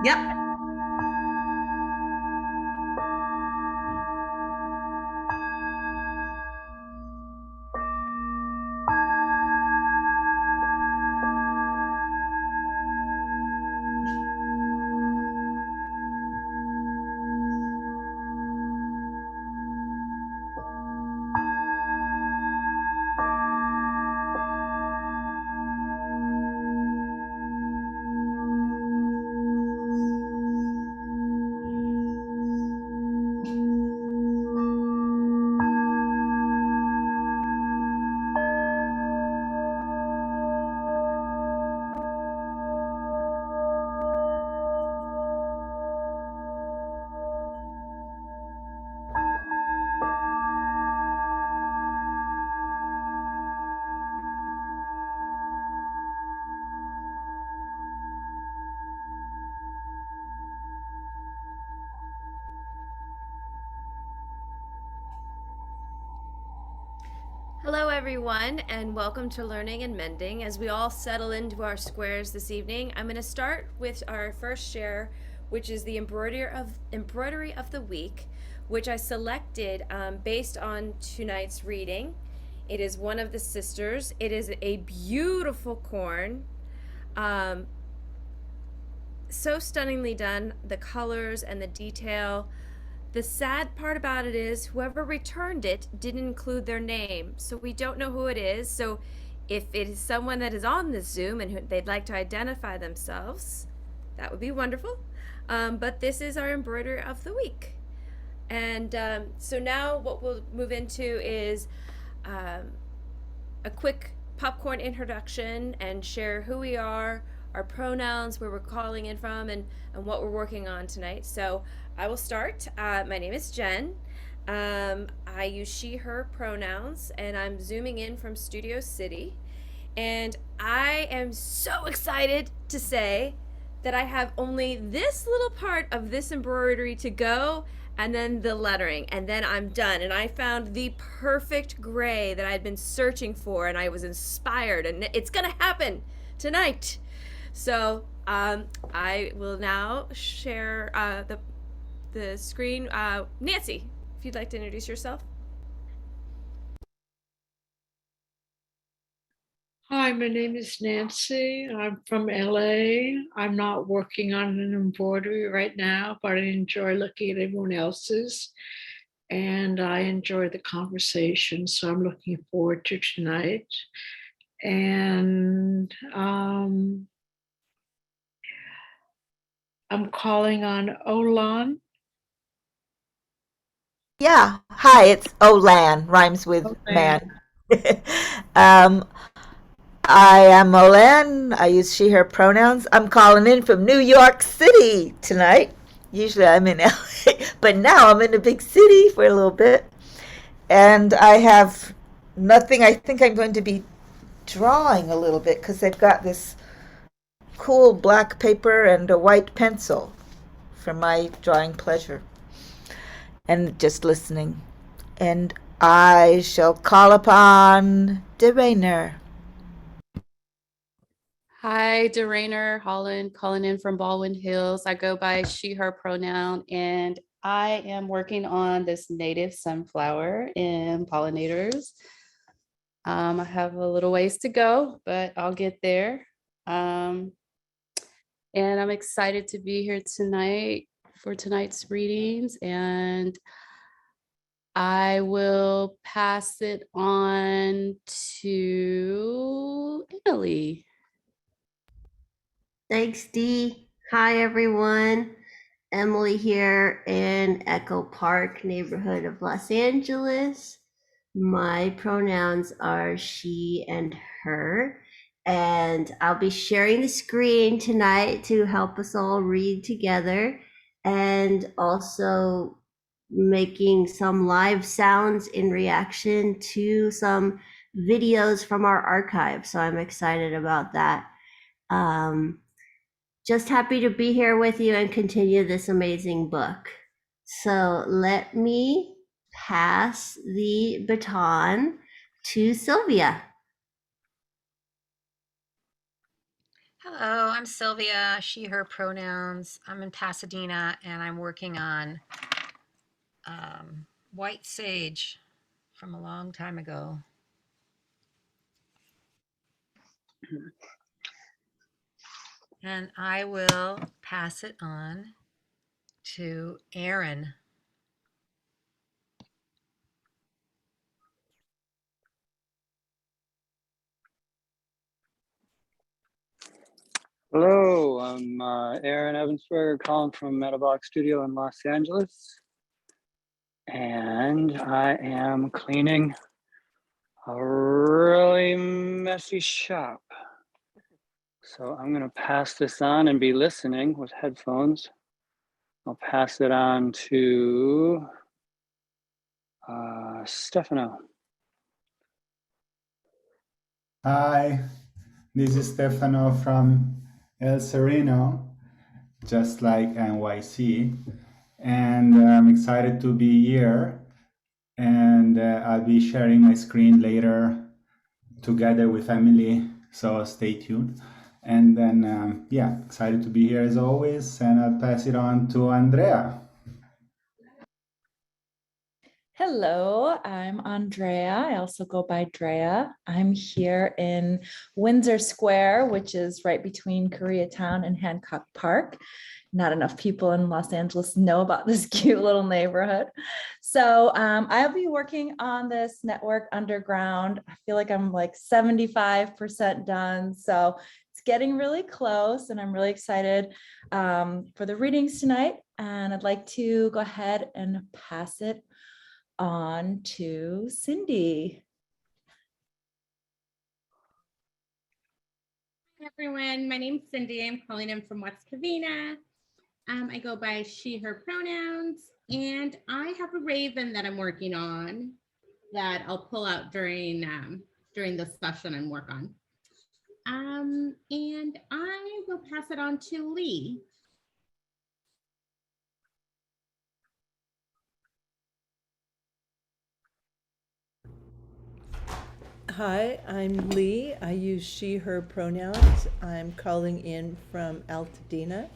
Yep. Hello, everyone, and welcome to Learning and Mending. As we all settle into our squares this evening, I'm going to start with our first share, which is the embroidery of the week, which I selected based on tonight's reading. It is one of the sisters. It is a beautiful corn, um, so stunningly done. The colors and the detail. The sad part about it is whoever returned it didn't include their name, so we don't know who it is. So if it is someone that is on this Zoom and they'd like to identify themselves, that would be wonderful. But this is our embroidery of the week. And so now what we'll move into is um, a quick popcorn introduction and share who we are, our pronouns, where we're calling in from, and what we're working on tonight. So I will start. My name is Jen. I use she, her pronouns, and I'm zooming in from Studio City. And I am so excited to say that I have only this little part of this embroidery to go and then the lettering, and then I'm done. And I found the perfect gray that I'd been searching for, and I was inspired, and it's gonna happen tonight. So I will now share the screen. Nancy, if you'd like to introduce yourself. Hi, my name is Nancy. I'm from LA. I'm not working on an embroidery right now, but I enjoy looking at everyone else's and I enjoy the conversation. So I'm looking forward to tonight. And I'm calling on Olan. Yeah. Hi, it's Olan, rhymes with Olan. man. um, I am Olan. I use she, her pronouns. I'm calling in from New York City tonight. Usually I'm in LA, but now I'm in a big city for a little bit. And I have nothing. I think I'm going to be drawing a little bit because they've got this cool black paper and a white pencil for my drawing pleasure and just listening. And I shall call upon De Rainer. Hi, Derainer Holland, calling in from Baldwin Hills. I go by she, her pronoun, and I am working on this native sunflower and pollinators. I have a little ways to go, but I'll get there. Um, and I'm excited to be here tonight for tonight's readings. And I will pass it on to Emily. Thanks, Dee. Hi, everyone. Emily here in Echo Park, neighborhood of Los Angeles. My pronouns are she and her, and I'll be sharing the screen tonight to help us all read together and also making some live sounds in reaction to some videos from our archive. So I'm excited about that. Um, just happy to be here with you and continue this amazing book. So let me pass the baton to Sylvia. Hello, I'm Sylvia, she, her pronouns. I'm in Pasadena and I'm working on white sage from a long time ago. And I will pass it on to Aaron. Hello, I'm Aaron Evansberger calling from Metabolic Studio in Los Angeles. And I am cleaning a really messy shop. So I'm going to pass this on and be listening with headphones. I'll pass it on to Stefano. Hi, this is Stefano from El Sereno, just like NYC, and I'm excited to be here. And I'll be sharing my screen later together with Emily, so stay tuned. And then, yeah, excited to be here as always, and I'll pass it on to Andrea. Hello, I'm Andrea. I also go by Drea. I'm here in Windsor Square, which is right between Koreatown and Hancock Park. Not enough people in Los Angeles know about this cute little neighborhood. So I'll be working on this network underground. I feel like I'm like 75% done. So it's getting really close and I'm really excited for the readings tonight. And I'd like to go ahead and pass it on to Cindy. Hi everyone, my name's Cindy. I'm calling in from West Covina. I go by she, her pronouns, and I have a raven that I'm working on that I'll pull out during the session and work on. And I will pass it on to Lee. Hi, I'm Lee. I use she, her pronouns. I'm calling in from Altadena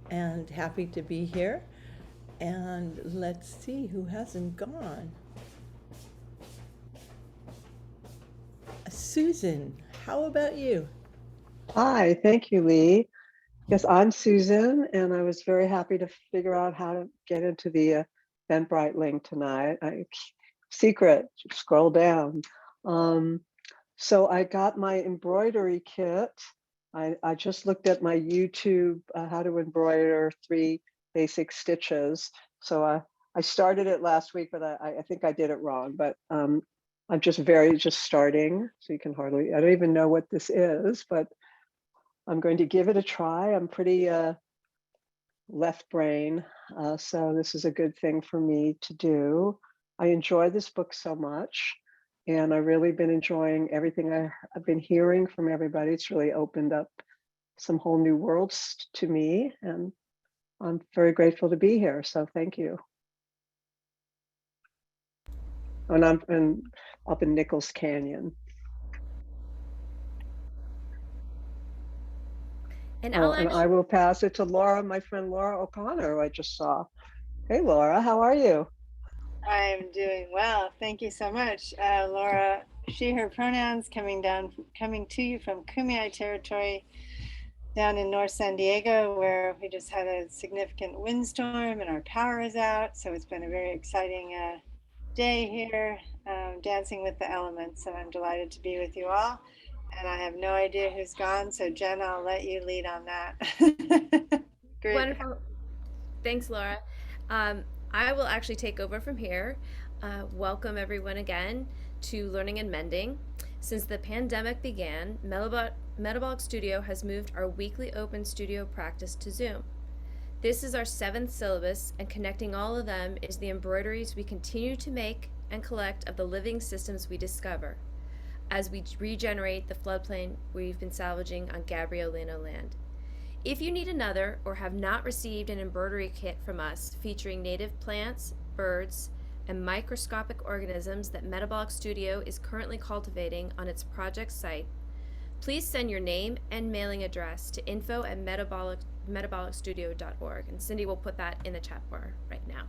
and happy to be here. And let's see who hasn't gone. Susan, how about you? Hi, thank you, Lee. Yes, I'm Susan, and I was very happy to figure out how to get into the Eventbrite link tonight. Secret, scroll down. So I got my embroidery kit. I just looked at my YouTube, how to embroider 3 basic stitches. So I started it last week, but I think I did it wrong. But I'm just starting, so you can hardly, I don't even know what this is, but I'm going to give it a try. I'm pretty left brain, so this is a good thing for me to do. I enjoy this book so much, and I've really been enjoying everything I've been hearing from everybody. It's really opened up some whole new worlds to me, and I'm very grateful to be here. So thank you. And I'm up in Nichols Canyon. And and I will pass it to Laura, my friend Laura O'Connor, who I just saw. Hey, Laura, how are you? I'm doing well. Thank you so much. Laura, she, her pronouns, coming to you from Kumeyaay territory down in North San Diego, where we just had a significant windstorm and our power is out. So it's been a very exciting day here, dancing with the elements. So I'm delighted to be with you all. And I have no idea who's gone. So Jen, I'll let you lead on that. Great. Wonderful. Thanks, Laura. I will actually take over from here. Welcome everyone again to Learning and Mending. Since the pandemic began, Metabolic Studio has moved our weekly open studio practice to Zoom. This is our 7th syllabus, and connecting all of them is the embroideries we continue to make and collect of the living systems we discover as we regenerate the floodplain we've been salvaging on Gabrielino land. If you need another or have not received an embroidery kit from us featuring native plants, birds, and microscopic organisms that Metabolic Studio is currently cultivating on its project site, Please send your name and mailing address to info@metabolicstudio.org, and Cindy will put that in the chat bar right now.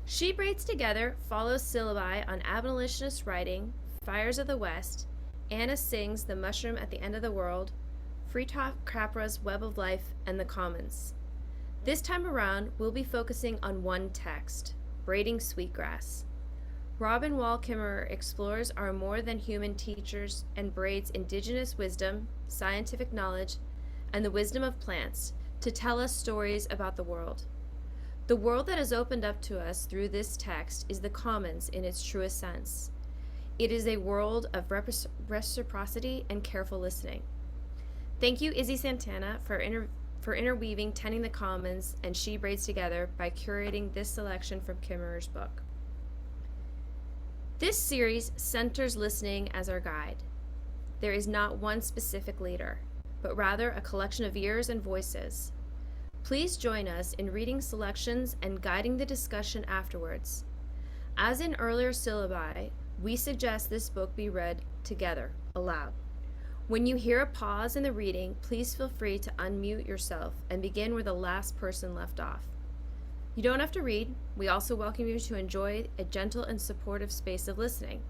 She Braids Together follows syllabi on abolitionist writing, Fires of the West, Anna Sings The Mushroom at the End of the World, Freetop Capra's Web of Life, and the Commons. This time around, we'll be focusing on one text, Braiding Sweetgrass. Robin Wall Kimmerer explores our more than human teachers and braids indigenous wisdom, scientific knowledge, and the wisdom of plants to tell us stories about the world. The world that is opened up to us through this text is the commons in its truest sense. It is a world of reciprocity and careful listening. Thank you, Izzy Santana, for interweaving Tending the Commons and She Braids Together by curating this selection from Kimmerer's book. This series centers listening as our guide. There is not one specific leader, but rather a collection of ears and voices. Please join us in reading selections and guiding the discussion afterwards. As in earlier syllabi, we suggest this book be read together, aloud. When you hear a pause in the reading, please feel free to unmute yourself and begin where the last person left off. You don't have to read. We also welcome you to enjoy a gentle and supportive space of listening.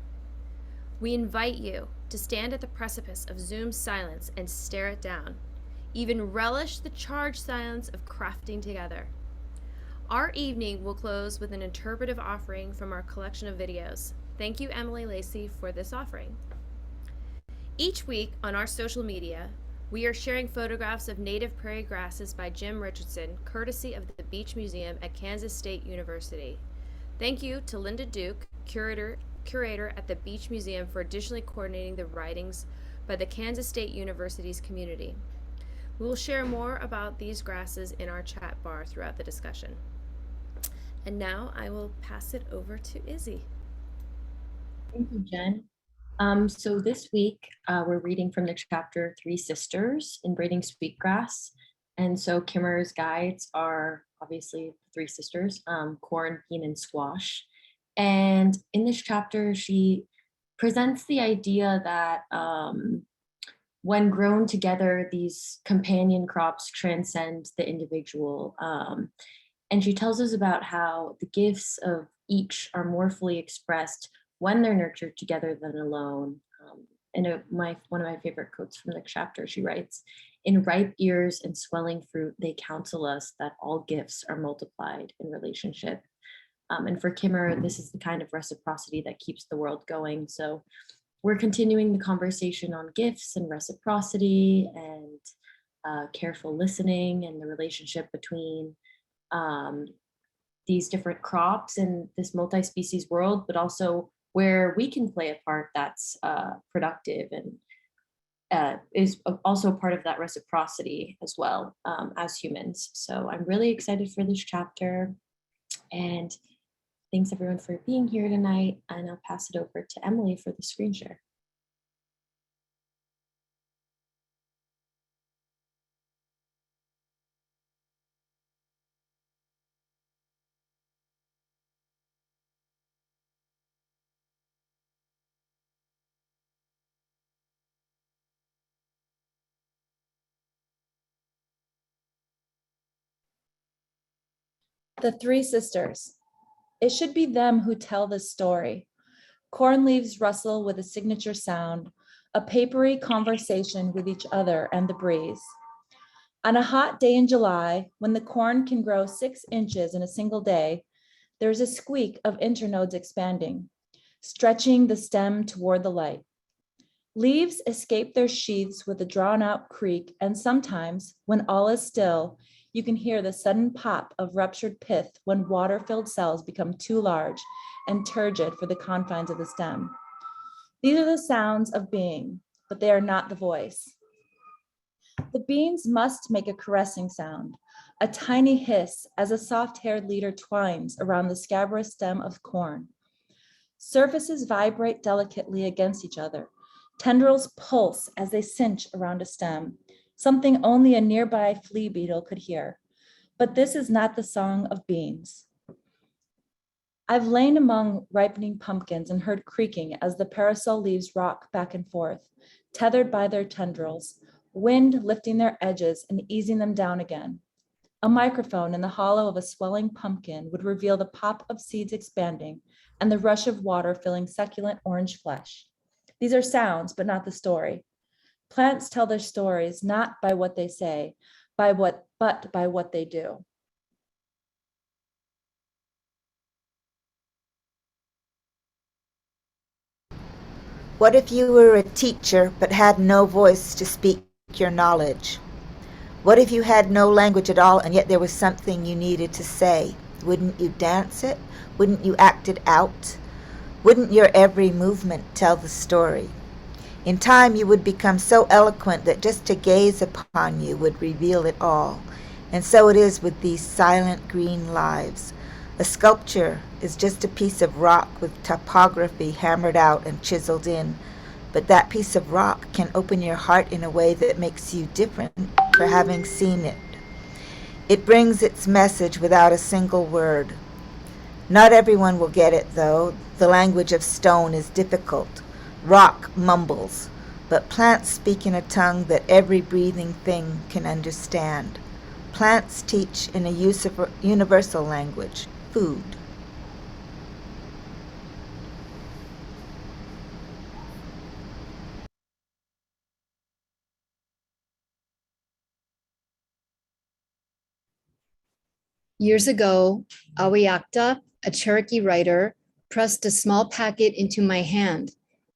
We invite you to stand at the precipice of Zoom's silence and stare it down. Even relish the charged silence of crafting together. Our evening will close with an interpretive offering from our collection of videos. Thank you, Emily Lacey, for this offering. Each week on our social media, we are sharing photographs of native prairie grasses by Jim Richardson, courtesy of the Beach Museum at Kansas State University. Thank you to Linda Duke, curator at the Beach Museum, for additionally coordinating the writings by the Kansas State University's community. We will share more about these grasses in our chat bar throughout the discussion. And now I will pass it over to Izzy. Thank you, Jen. So this week, we're reading from the chapter Three Sisters in Braiding Sweetgrass. And so Kimmerer's guides are obviously three sisters, corn, bean, and squash. And in this chapter, she presents the idea that when grown together, these companion crops transcend the individual. And she tells us about how the gifts of each are more fully expressed when they're nurtured together than alone. One of my favorite quotes from the chapter, she writes, "In ripe ears and swelling fruit, they counsel us that all gifts are multiplied in relationship." And for Kimmerer, this is the kind of reciprocity that keeps the world going. So we're continuing the conversation on gifts and reciprocity and careful listening and the relationship between these different crops in this multi-species world, but also where we can play a part that's productive and is also part of that reciprocity as well as humans. So I'm really excited for this chapter, and thanks everyone for being here tonight, and I'll pass it over to Emily for the screen share. The Three Sisters. It should be them who tell this story. Corn leaves rustle with a signature sound, a papery conversation with each other and the breeze. On a hot day in July, when the corn can grow 6 inches in a single day, there's a squeak of internodes expanding, stretching the stem toward the light. Leaves escape their sheaths with a drawn-out creak, and sometimes, when all is still, you can hear the sudden pop of ruptured pith when water-filled cells become too large and turgid for the confines of the stem. These are the sounds of being, but they are not the voice. The beans must make a caressing sound, a tiny hiss as a soft-haired leader twines around the scabrous stem of corn. Surfaces vibrate delicately against each other. Tendrils pulse as they cinch around a stem, something only a nearby flea beetle could hear. But this is not the song of beans. I've lain among ripening pumpkins and heard creaking as the parasol leaves rock back and forth, tethered by their tendrils, wind lifting their edges and easing them down again. A microphone in the hollow of a swelling pumpkin would reveal the pop of seeds expanding and the rush of water filling succulent orange flesh. These are sounds, but not the story. Plants tell their stories not by what they say, but by what they do. What if you were a teacher but had no voice to speak your knowledge? What if you had no language at all and yet there was something you needed to say? Wouldn't you dance it? Wouldn't you act it out? Wouldn't your every movement tell the story? In time you would become so eloquent that just to gaze upon you would reveal it all. And so it is with these silent green lives. A sculpture is just a piece of rock with topography hammered out and chiseled in. But that piece of rock can open your heart in a way that makes you different for having seen it. It brings its message without a single word. Not everyone will get it, though. The language of stone is difficult. Rock mumbles, but plants speak in a tongue that every breathing thing can understand. Plants teach in a universal language, food. Years ago, Awiakta, a Cherokee writer, pressed a small packet into my hand.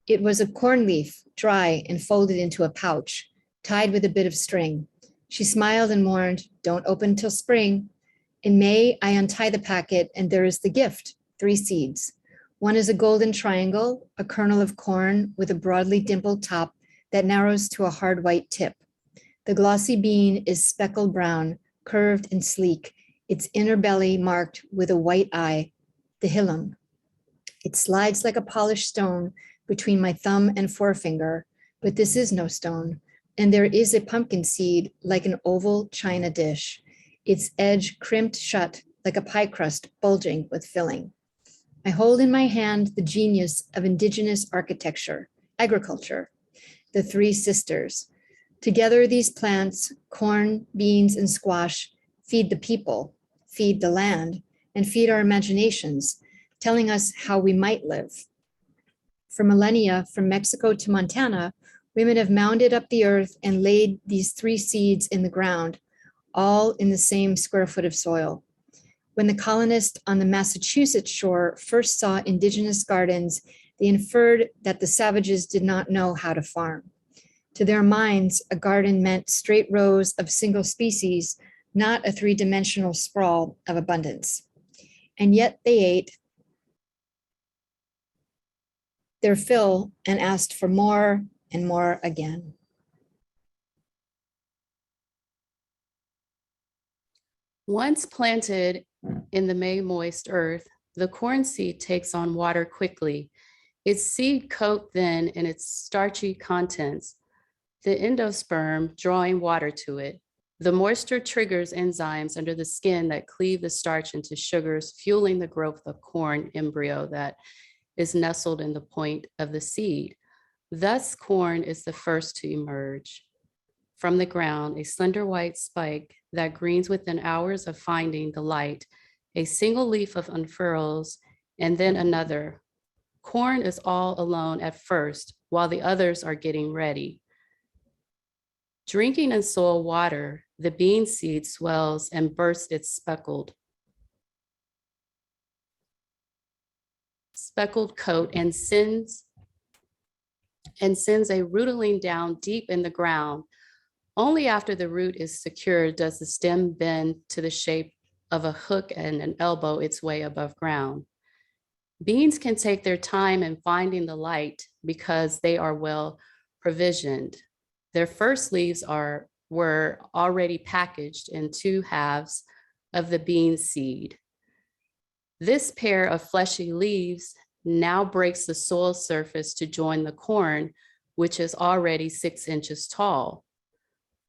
It was a corn leaf, dry and folded into a pouch, tied with a bit of string. She smiled and warned, "Don't open till spring." In May, I untie the packet and there is the gift, 3 seeds. One is a golden triangle, a kernel of corn with a broadly dimpled top that narrows to a hard white tip. The glossy bean is speckled brown, curved and sleek, its inner belly marked with a white eye, the hilum. It slides like a polished stone between my thumb and forefinger, but this is no stone, and there is a pumpkin seed like an oval china dish, its edge crimped shut like a pie crust bulging with filling. I hold in my hand the genius of indigenous architecture, agriculture, the 3 sisters. Together, these plants, corn, beans, and squash, feed the people, feed the land, and feed our imaginations, telling us how we might live. For millennia, from Mexico to Montana, women have mounded up the earth and laid these 3 seeds in the ground, all in the same square foot of soil. When the colonists on the Massachusetts shore first saw indigenous gardens, they inferred that the savages did not know how to farm. To their minds, a garden meant straight rows of single species, not a 3-dimensional sprawl of abundance. And yet they ate their fill and asked for more and more again. Once planted in the May moist earth, the corn seed takes on water quickly. Its seed coat then in its starchy contents, the endosperm drawing water to it. The moisture triggers enzymes under the skin that cleave the starch into sugars, fueling the growth of corn embryo that is nestled in the point of the seed. Thus, corn is the first to emerge from the ground, a slender white spike that greens within hours of finding the light. A single leaf of unfurls, and then another. Corn is all alone at first, while the others are getting ready. Drinking in soil water, the bean seed swells and bursts its speckled coat and sends a rootling down deep in the ground. Only after the root is secured does the stem bend to the shape of a hook and an elbow its way above ground. Beans can take their time in finding the light because they are well provisioned. Their first leaves were already packaged in 2 halves of the bean seed. This pair of fleshy leaves now breaks the soil surface to join the corn, which is already 6 inches tall.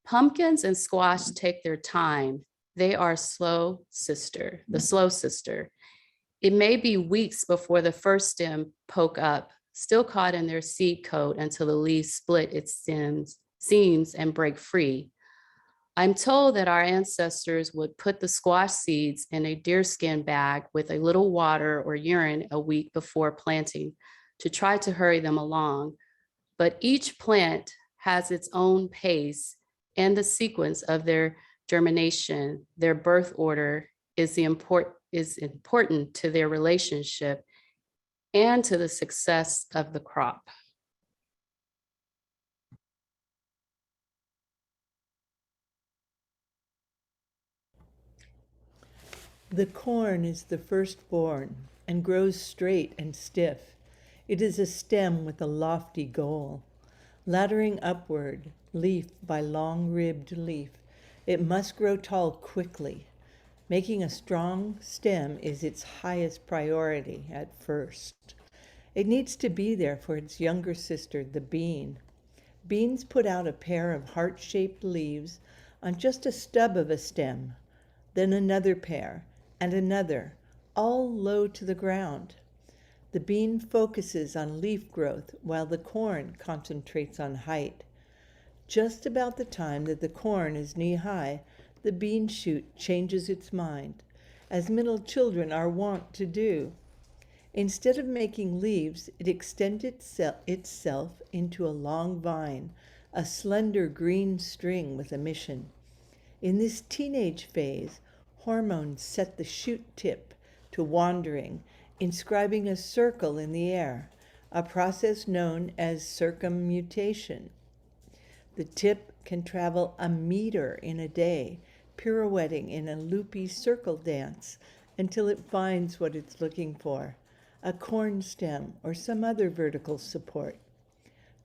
Pumpkins and squash take their time. They are the slow sister. It may be weeks before the first stem poke up. still caught in their seed coat until the leaves split its seams and break free. I'm told that our ancestors would put the squash seeds in a deerskin bag with a little water or urine a week before planting to try to hurry them along. But each plant has its own pace and the sequence of their germination, their birth order is important to their relationship and to the success of the crop. The corn is the firstborn and grows straight and stiff. It is a stem with a lofty goal. Laddering upward, leaf by long-ribbed leaf, it must grow tall quickly. Making a strong stem is its highest priority at first. It needs to be there for its younger sister, the bean. Beans put out a pair of heart-shaped leaves on just a stub of a stem, then another pair, and another, all low to the ground. The bean focuses on leaf growth while the corn concentrates on height. Just about the time that the corn is knee-high, the bean shoot changes its mind, as middle children are wont to do. Instead of making leaves, it extends itself into a long vine, a slender green string with a mission. In this teenage phase, hormones set the shoot tip to wandering, inscribing a circle in the air, a process known as circummutation. The tip can travel a meter in a day, pirouetting in a loopy circle dance until it finds what it's looking for, a corn stem or some other vertical support.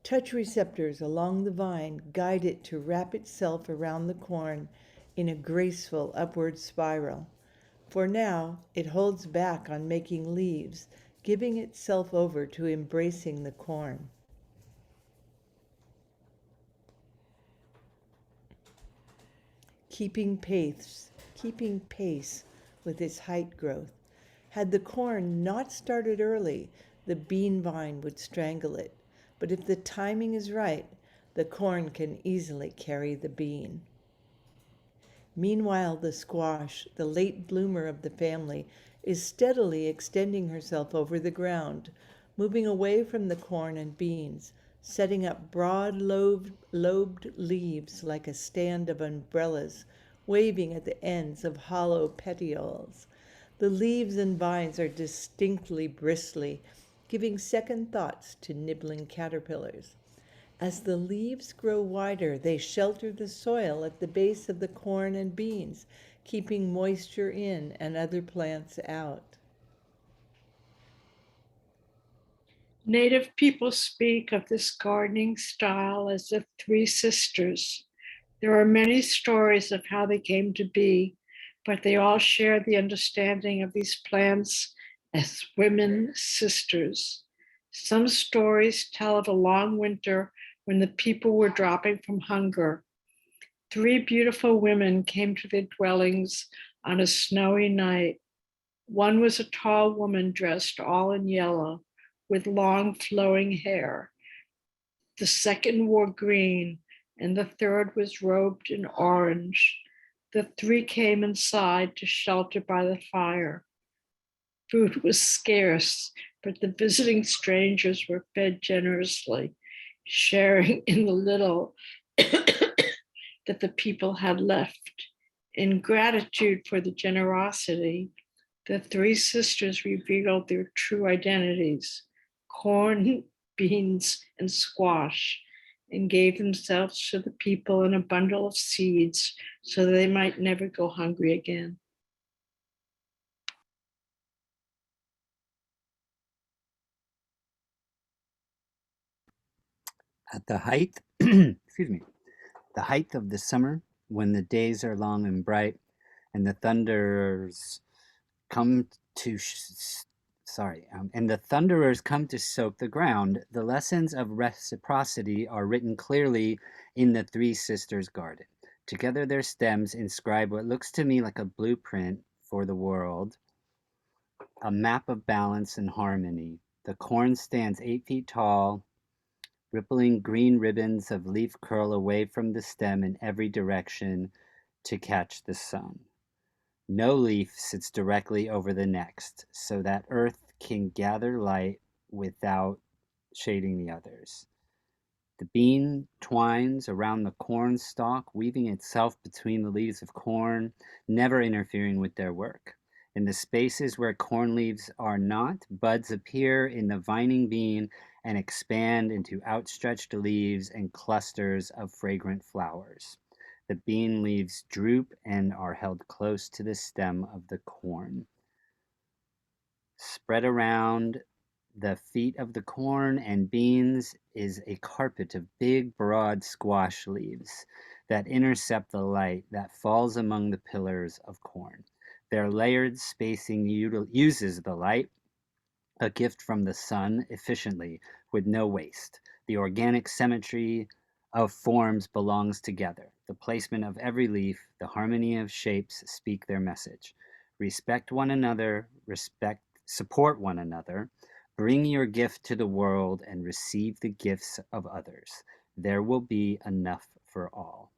Touch receptors along the vine guide it to wrap itself around the corn in a graceful upward spiral. For now, it holds back on making leaves, giving itself over to embracing the corn. Keeping pace with its height growth. Had the corn not started early, the bean vine would strangle it. But if the timing is right, the corn can easily carry the bean. Meanwhile, the squash, the late bloomer of the family, is steadily extending herself over the ground, moving away from the corn and beans, setting up broad lobed leaves like a stand of umbrellas, waving at the ends of hollow petioles. The leaves and vines are distinctly bristly, giving second thoughts to nibbling caterpillars. As the leaves grow wider, they shelter the soil at the base of the corn and beans, keeping moisture in and other plants out. Native people speak of this gardening style as the Three Sisters. There are many stories of how they came to be, but they all share the understanding of these plants as women sisters. Some stories tell of a long winter when the people were dropping from hunger. Three beautiful women came to their dwellings on a snowy night. One was a tall woman dressed all in yellow with long flowing hair. The second wore green, and the third was robed in orange. The three came inside to shelter by the fire. Food was scarce, but the visiting strangers were fed generously, sharing in the little that the people had left. In gratitude for the generosity, the three sisters revealed their true identities: corn, beans, and squash, and gave themselves to the people in a bundle of seeds so they might never go hungry again. At the height, excuse me, the height of the summer, when the days are long and bright, and the thunderers come to and the thunderers come to soak the ground, the lessons of reciprocity are written clearly in the Three Sisters' garden. Together, their stems inscribe what looks to me like a blueprint for the world, a map of balance and harmony. The corn stands 8 feet tall. Rippling green ribbons of leaf curl away from the stem in every direction to catch the sun. No leaf sits directly over the next, so that earth can gather light without shading the others. The bean twines around the corn stalk, weaving itself between the leaves of corn, never interfering with their work. In the spaces where corn leaves are not, buds appear in the vining bean and expand into outstretched leaves and clusters of fragrant flowers. The bean leaves droop and are held close to the stem of the corn. Spread around the feet of the corn and beans is a carpet of big, broad squash leaves that intercept the light that falls among the pillars of corn. Their layered spacing uses the light, a gift from the sun, efficiently, with no waste. The organic symmetry of forms belongs together. The placement of every leaf, the harmony of shapes speak their message. Respect one another, support one another. Bring your gift to the world and receive the gifts of others. There will be enough for all.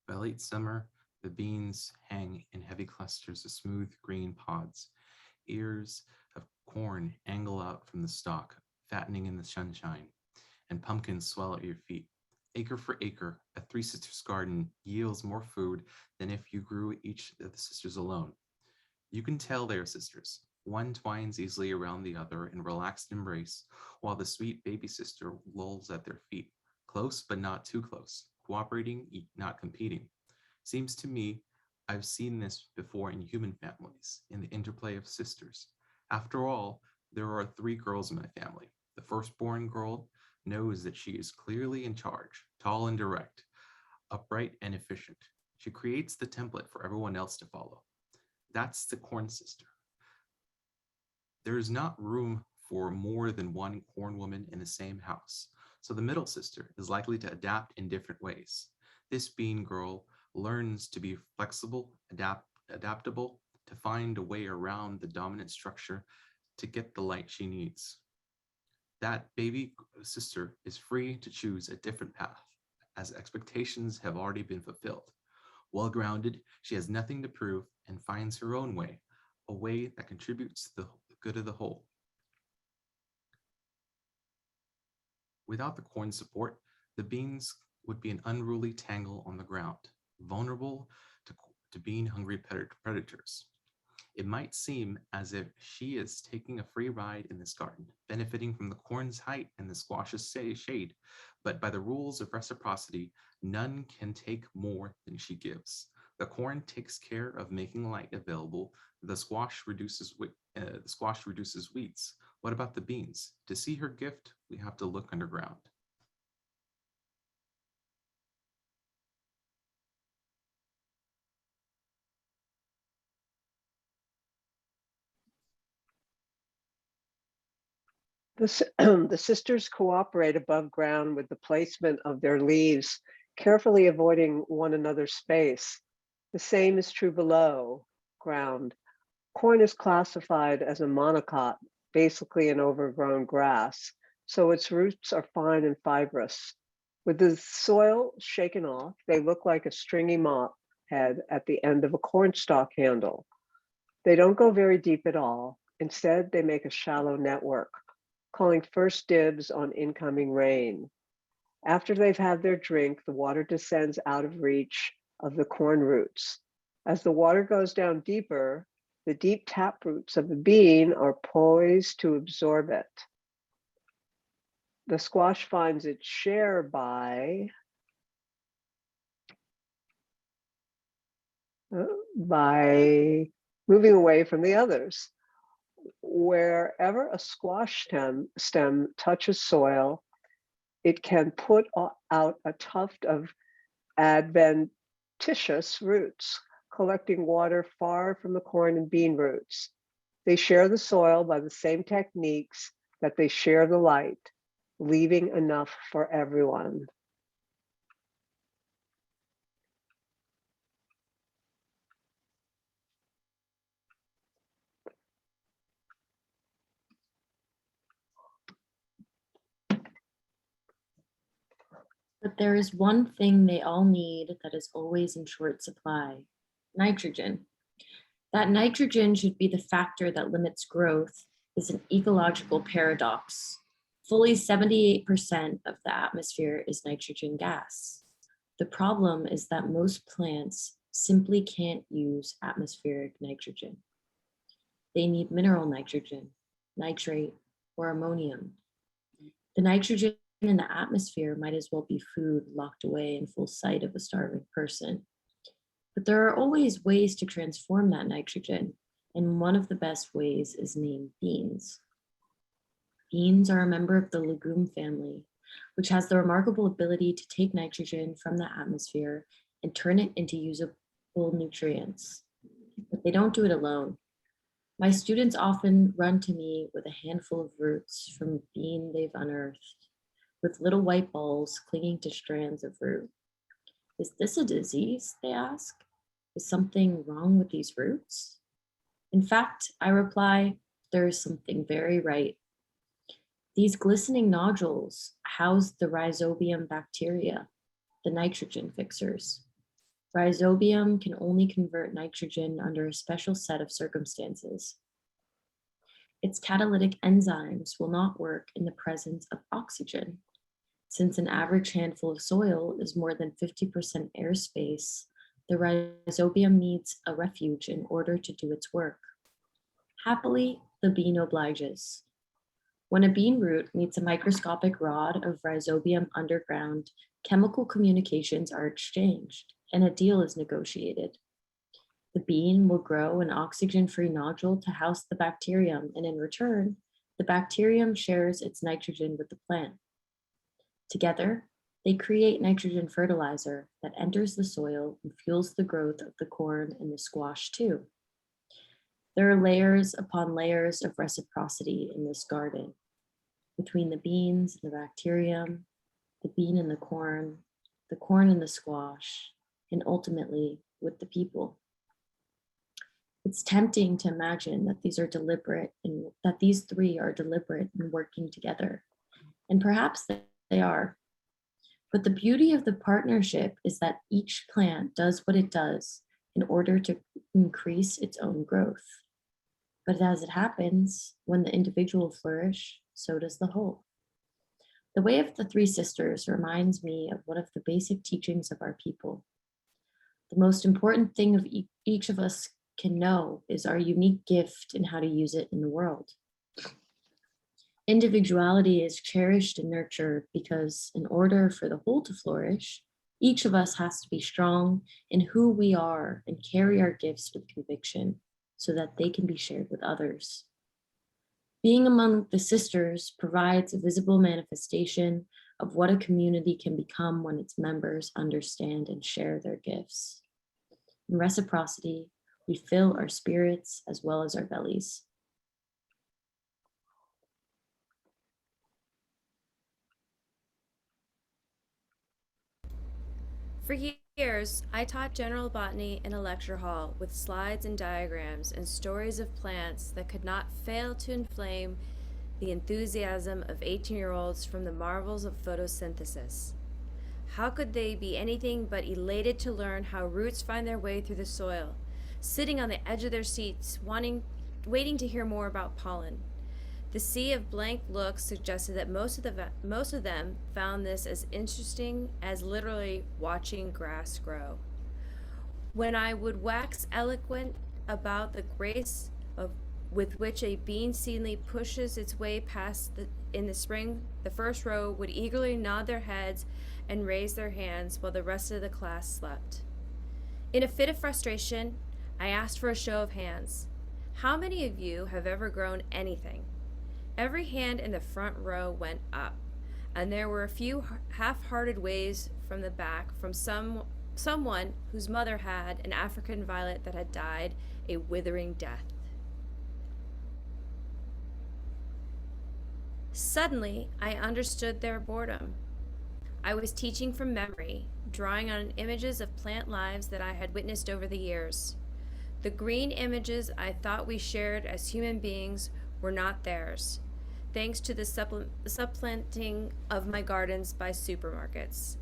By late summer, the beans hang in heavy clusters of smooth green pods. Ears of corn angle out from the stalk, fattening in the sunshine, and pumpkins swell at your feet. Acre for acre, a Three Sisters garden yields more food than if you grew each of the sisters alone. You can tell they are sisters. One twines easily around the other in relaxed embrace, while the sweet baby sister lolls at their feet, close but not too close, cooperating, not competing. Seems to me I've seen this before in human families, in the interplay of sisters. After all, there are 3 girls in my family. The firstborn girl knows that she is clearly in charge, tall and direct, upright and efficient. She creates the template for everyone else to follow. That's the corn sister. There is not room for more than one corn woman in the same house, so the middle sister is likely to adapt in different ways. This bean girl learns to be flexible, adaptable, to find a way around the dominant structure to get the light she needs. That baby sister is free to choose a different path, as expectations have already been fulfilled. Well grounded, she has nothing to prove and finds her own way, a way that contributes to the good of the whole. Without the corn's support, the beans would be an unruly tangle on the ground, vulnerable to bean-hungry predators. It might seem as if she is taking a free ride in this garden, benefiting from the corn's height and the squash's shade, but by the rules of reciprocity, none can take more than she gives. The corn takes care of making light available. The squash reduces weeds. What about the beans? To see her gift, we have to look underground. The sisters cooperate above ground with the placement of their leaves, carefully avoiding one another's space. The same is true below ground. Corn is classified as a monocot, basically an overgrown grass, so its roots are fine and fibrous. With the soil shaken off, they look like a stringy mop head at the end of a cornstalk handle. They don't go very deep at all. Instead, they make a shallow network, calling first dibs on incoming rain. After they've had their drink, the water descends out of reach of the corn roots. As the water goes down deeper, the deep tap roots of the bean are poised to absorb it. The squash finds its share by moving away from the others. Wherever a squash stem touches soil, it can put out a tuft of adventitious roots, collecting water far from the corn and bean roots. They share the soil by the same techniques that they share the light, leaving enough for everyone. But there is one thing they all need that is always in short supply: nitrogen. That nitrogen should be the factor that limits growth is an ecological paradox. Fully 78% of the atmosphere is nitrogen gas. The problem is that most plants simply can't use atmospheric nitrogen. They need mineral nitrogen, nitrate, or ammonium. The nitrogen in the atmosphere might as well be food locked away in full sight of a starving person. But there are always ways to transform that nitrogen, and one of the best ways is named beans. Beans are a member of the legume family, which has the remarkable ability to take nitrogen from the atmosphere and turn it into usable nutrients. But they don't do it alone. My students often run to me with a handful of roots from a bean they've unearthed, with little white balls clinging to strands of root. Is this a disease, they ask? Is something wrong with these roots? In fact, I reply, there is something very right. These glistening nodules house the rhizobium bacteria, the nitrogen fixers. Rhizobium can only convert nitrogen under a special set of circumstances. Its catalytic enzymes will not work in the presence of oxygen. Since an average handful of soil is more than 50% airspace, the rhizobium needs a refuge in order to do its work. Happily, the bean obliges. When a bean root meets a microscopic rod of rhizobium underground, chemical communications are exchanged and a deal is negotiated. The bean will grow an oxygen-free nodule to house the bacterium, and in return, the bacterium shares its nitrogen with the plant. Together, they create nitrogen fertilizer that enters the soil and fuels the growth of the corn and the squash too. There are layers upon layers of reciprocity in this garden, between the beans and the bacterium, the bean and the corn and the squash, and ultimately with the people. It's tempting to imagine that these three are deliberate in working together, and perhaps they are. But the beauty of the partnership is that each plant does what it does in order to increase its own growth. But as it happens, when the individual flourish, so does the whole. The way of the three sisters reminds me of one of the basic teachings of our people. The most important thing of each of us can know is our unique gift and how to use it in the world. Individuality is cherished and nurtured because in order for the whole to flourish, each of us has to be strong in who we are and carry our gifts with conviction so that they can be shared with others. Being among the sisters provides a visible manifestation of what a community can become when its members understand and share their gifts. In reciprocity, we fill our spirits as well as our bellies. For years, I taught general botany in a lecture hall with slides and diagrams and stories of plants that could not fail to inflame the enthusiasm of 18-year-olds from the marvels of photosynthesis. How could they be anything but elated to learn how roots find their way through the soil, sitting on the edge of their seats, waiting to hear more about pollen? The sea of blank looks suggested that most of them found this as interesting as literally watching grass grow. When I would wax eloquent about the grace with which a bean seedling pushes its way in the spring, the first row would eagerly nod their heads and raise their hands while the rest of the class slept. In a fit of frustration, I asked for a show of hands. How many of you have ever grown anything? Every hand in the front row went up, and there were a few half-hearted waves from the back from someone whose mother had an African violet that had died a withering death. Suddenly, I understood their boredom. I was teaching from memory, drawing on images of plant lives that I had witnessed over the years. The green images I thought we shared as human beings were not theirs, thanks to the supplanting of my gardens by supermarkets.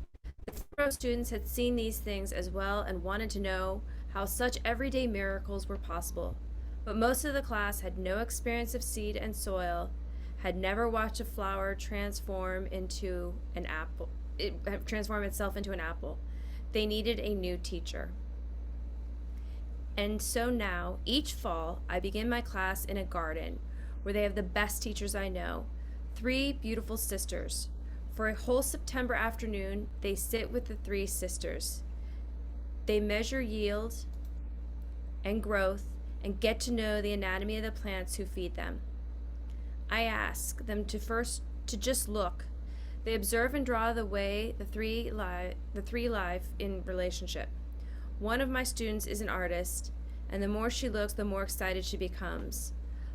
The students had seen these things as well and wanted to know how such everyday miracles were possible. But most of the class had no experience of seed and soil, had never watched a flower transform itself into an apple. They needed a new teacher. And so now, each fall, I begin my class in a garden where they have the best teachers I know, 3 beautiful sisters. For a whole September afternoon, they sit with the 3 sisters. They measure yield and growth and get to know the anatomy of the plants who feed them. I ask them to just look. They observe and draw the way the three live in relationship. One of my students is an artist, and the more she looks, the more excited she becomes.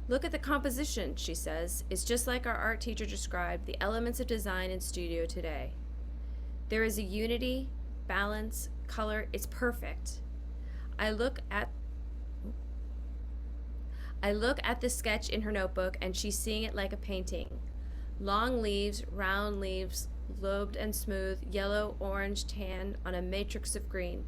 Look at the composition, she says. It's just like our art teacher described the elements of design in studio today. There is a unity, balance, color. It's perfect. I look at the sketch in her notebook, and she's seeing it like a painting. Long leaves, round leaves, lobed and smooth, yellow, orange, tan, on a matrix of green.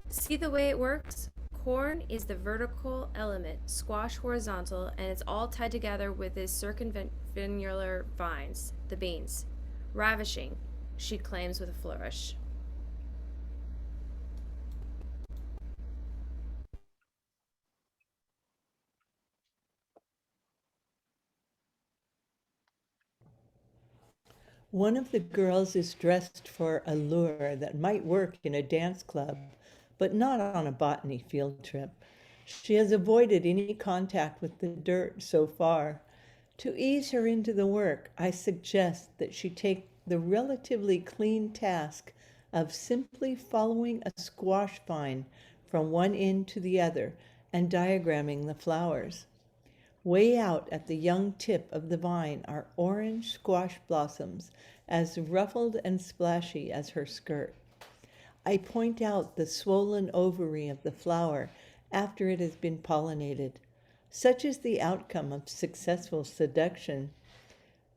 See the way it works? Corn is the vertical element, squash horizontal, and it's all tied together with its circumvennular vines, the beans. Ravishing, she claims with a flourish. One of the girls is dressed for a lure that might work in a dance club, but not on a botany field trip. She has avoided any contact with the dirt so far. To ease her into the work, I suggest that she take the relatively clean task of simply following a squash vine from one end to the other and diagramming the flowers. Way out at the young tip of the vine are orange squash blossoms, as ruffled and splashy as her skirt. I point out the swollen ovary of the flower after it has been pollinated. Such is the outcome of successful seduction.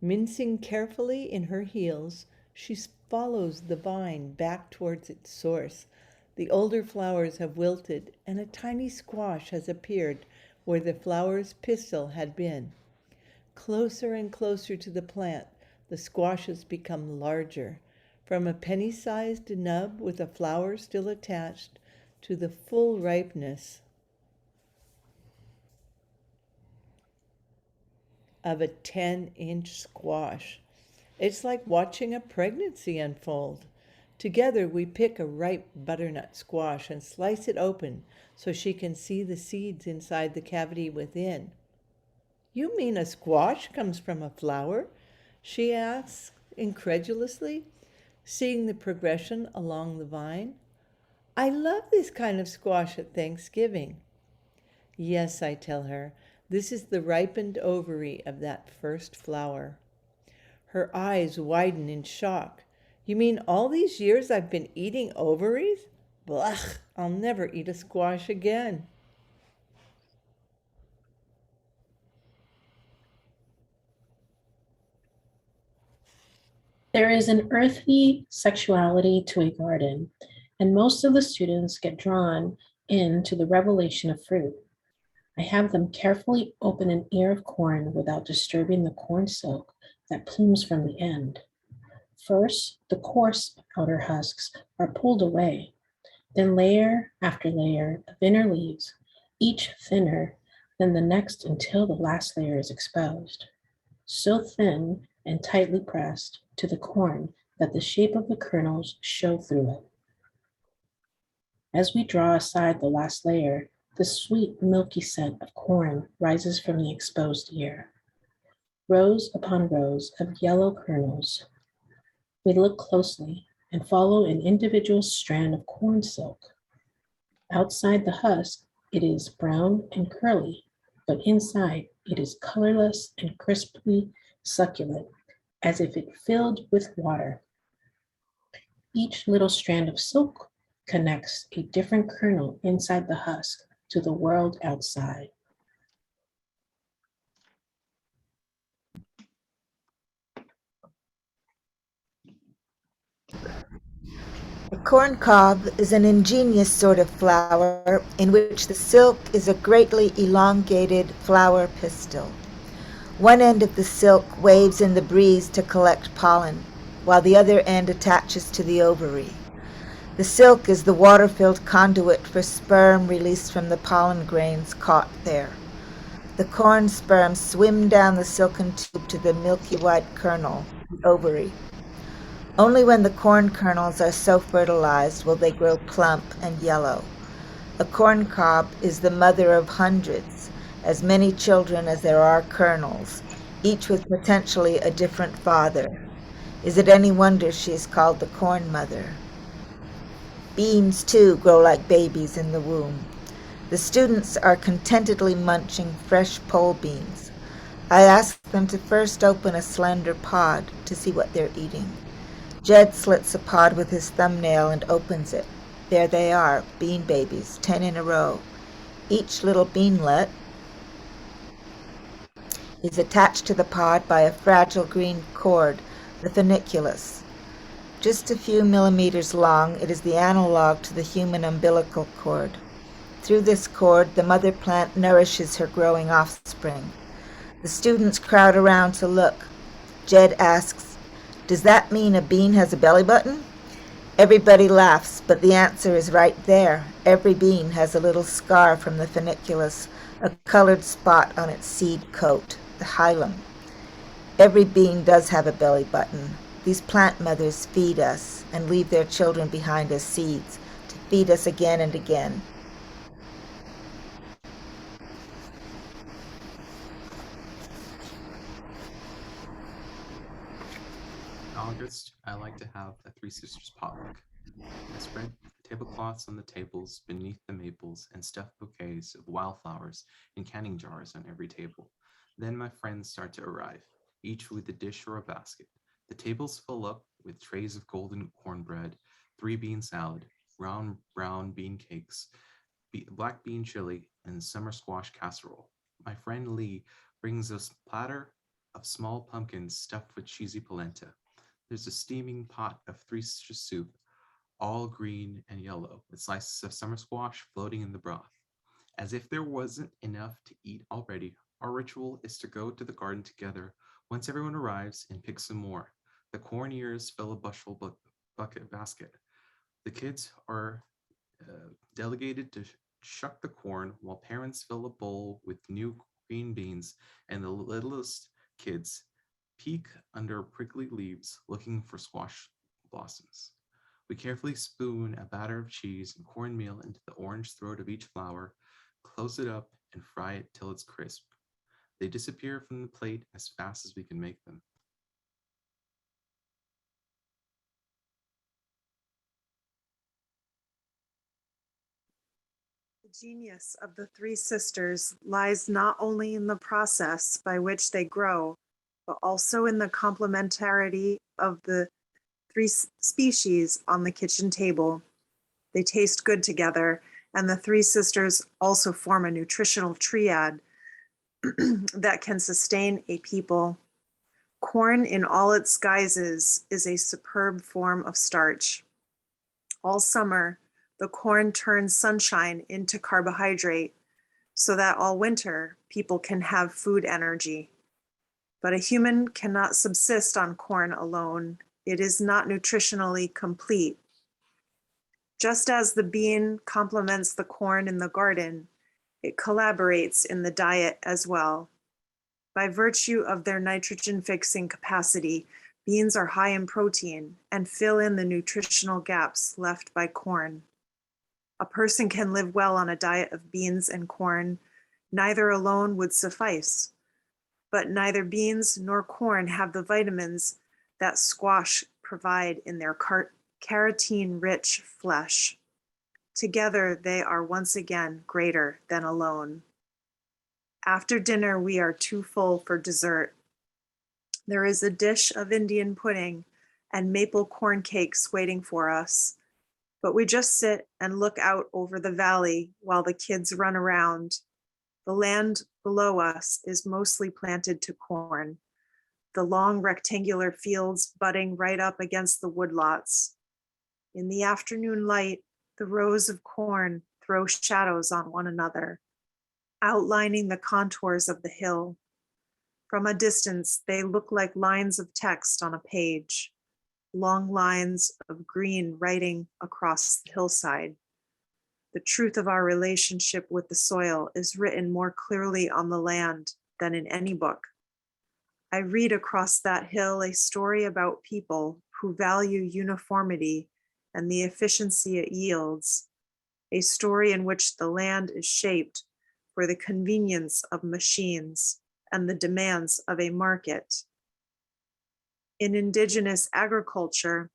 Mincing carefully in her heels, she follows the vine back towards its source. The older flowers have wilted, and a tiny squash has appeared where the flower's pistil had been. Closer and closer to the plant, the squashes become larger, from a penny-sized nub with a flower still attached to the full ripeness of a 10-inch squash. It's like watching a pregnancy unfold. Together, we pick a ripe butternut squash and slice it open so she can see the seeds inside the cavity within. You mean a squash comes from a flower? She asks incredulously, seeing the progression along the vine. I love this kind of squash at Thanksgiving. Yes, I tell her, this is the ripened ovary of that first flower. Her eyes widen in shock. You mean all these years I've been eating ovaries? Blech, I'll never eat a squash again. There is an earthy sexuality to a garden, and most of the students get drawn into the revelation of fruit. I have them carefully open an ear of corn without disturbing the corn silk that plumes from the end. First, the coarse outer husks are pulled away, then layer after layer of inner leaves, each thinner than the next until the last layer is exposed, so thin and tightly pressed to the corn that the shape of the kernels show through it. As we draw aside the last layer, the sweet, milky scent of corn rises from the exposed ear. Rows upon rows of yellow kernels. We look closely and follow an individual strand of corn silk. Outside the husk, it is brown and curly, but inside it is colorless and crisply succulent, as if it filled with water. Each little strand of silk connects a different kernel inside the husk to the world outside. corn cob is an ingenious sort of flower in which the silk is a greatly elongated flower pistil. One end of the silk waves in the breeze to collect pollen, while the other end attaches to the ovary. The silk is the water-filled conduit for sperm released from the pollen grains caught there. The corn sperm swim down the silken tube to the milky white kernel, the ovary. Only when the corn kernels are so fertilized will they grow plump and yellow. A corn cob is the mother of hundreds, as many children as there are kernels, each with potentially a different father. Is it any wonder she is called the corn mother? Beans, too, grow like babies in the womb. The students are contentedly munching fresh pole beans. I ask them to first open a slender pod to see what they're eating. Jed slits a pod with his thumbnail and opens it. There they are, bean babies, 10 in a row. Each little beanlet is attached to the pod by a fragile green cord, the funiculus. Just a few millimeters long, it is the analog to the human umbilical cord. Through this cord, the mother plant nourishes her growing offspring. The students crowd around to look. Jed asks, "Does that mean a bean has a belly button?" Everybody laughs, but the answer is right there. Every bean has a little scar from the funiculus, a colored spot on its seed coat, the hilum. Every bean does have a belly button. These plant mothers feed us and leave their children behind as seeds to feed us again and again. In August, I like to have a Three Sisters potluck. I spread tablecloths on the tables beneath the maples and stuff bouquets of wildflowers in canning jars on every table. Then my friends start to arrive, each with a dish or a basket. The tables fill up with trays of golden cornbread, 3-bean salad, round brown bean cakes, black bean chili, and summer squash casserole. My friend Lee brings us a platter of small pumpkins stuffed with cheesy polenta. There's a steaming pot of Three Sisters soup, all green and yellow, with slices of summer squash floating in the broth. As if there wasn't enough to eat already, our ritual is to go to the garden together once everyone arrives and pick some more. The corn ears fill a bushel bucket basket. The kids are delegated to shuck the corn while parents fill a bowl with new green beans, and the littlest kids peek under prickly leaves looking for squash blossoms. We carefully spoon a batter of cheese and cornmeal into the orange throat of each flower, close it up, and fry it till it's crisp. They disappear from the plate as fast as we can make them. The genius of the Three Sisters lies not only in the process by which they grow, but also in the complementarity of the three species on the kitchen table. They taste good together, and the Three Sisters also form a nutritional triad that can sustain a people. Corn in all its guises is a superb form of starch. All summer, the corn turns sunshine into carbohydrate so that all winter people can have food energy. But a human cannot subsist on corn alone. It is not nutritionally complete. Just as the bean complements the corn in the garden, it collaborates in the diet as well. By virtue of their nitrogen fixing capacity, beans are high in protein and fill in the nutritional gaps left by corn. A person can live well on a diet of beans and corn. Neither alone would suffice, but neither beans nor corn have the vitamins that squash provide in their carotene-rich flesh. Together, they are once again greater than alone. After dinner, we are too full for dessert. There is a dish of Indian pudding and maple corn cakes waiting for us, but we just sit and look out over the valley while the kids run around. The land below us is mostly planted to corn, the long rectangular fields butting right up against the woodlots. In the afternoon light, the rows of corn throw shadows on one another, outlining the contours of the hill. From a distance, they look like lines of text on a page, long lines of green writing across the hillside. The truth of our relationship with the soil is written more clearly on the land than in any book. I read across that hill a story about people who value uniformity and the efficiency it yields, a story in which the land is shaped for the convenience of machines and the demands of a market. In indigenous agriculture,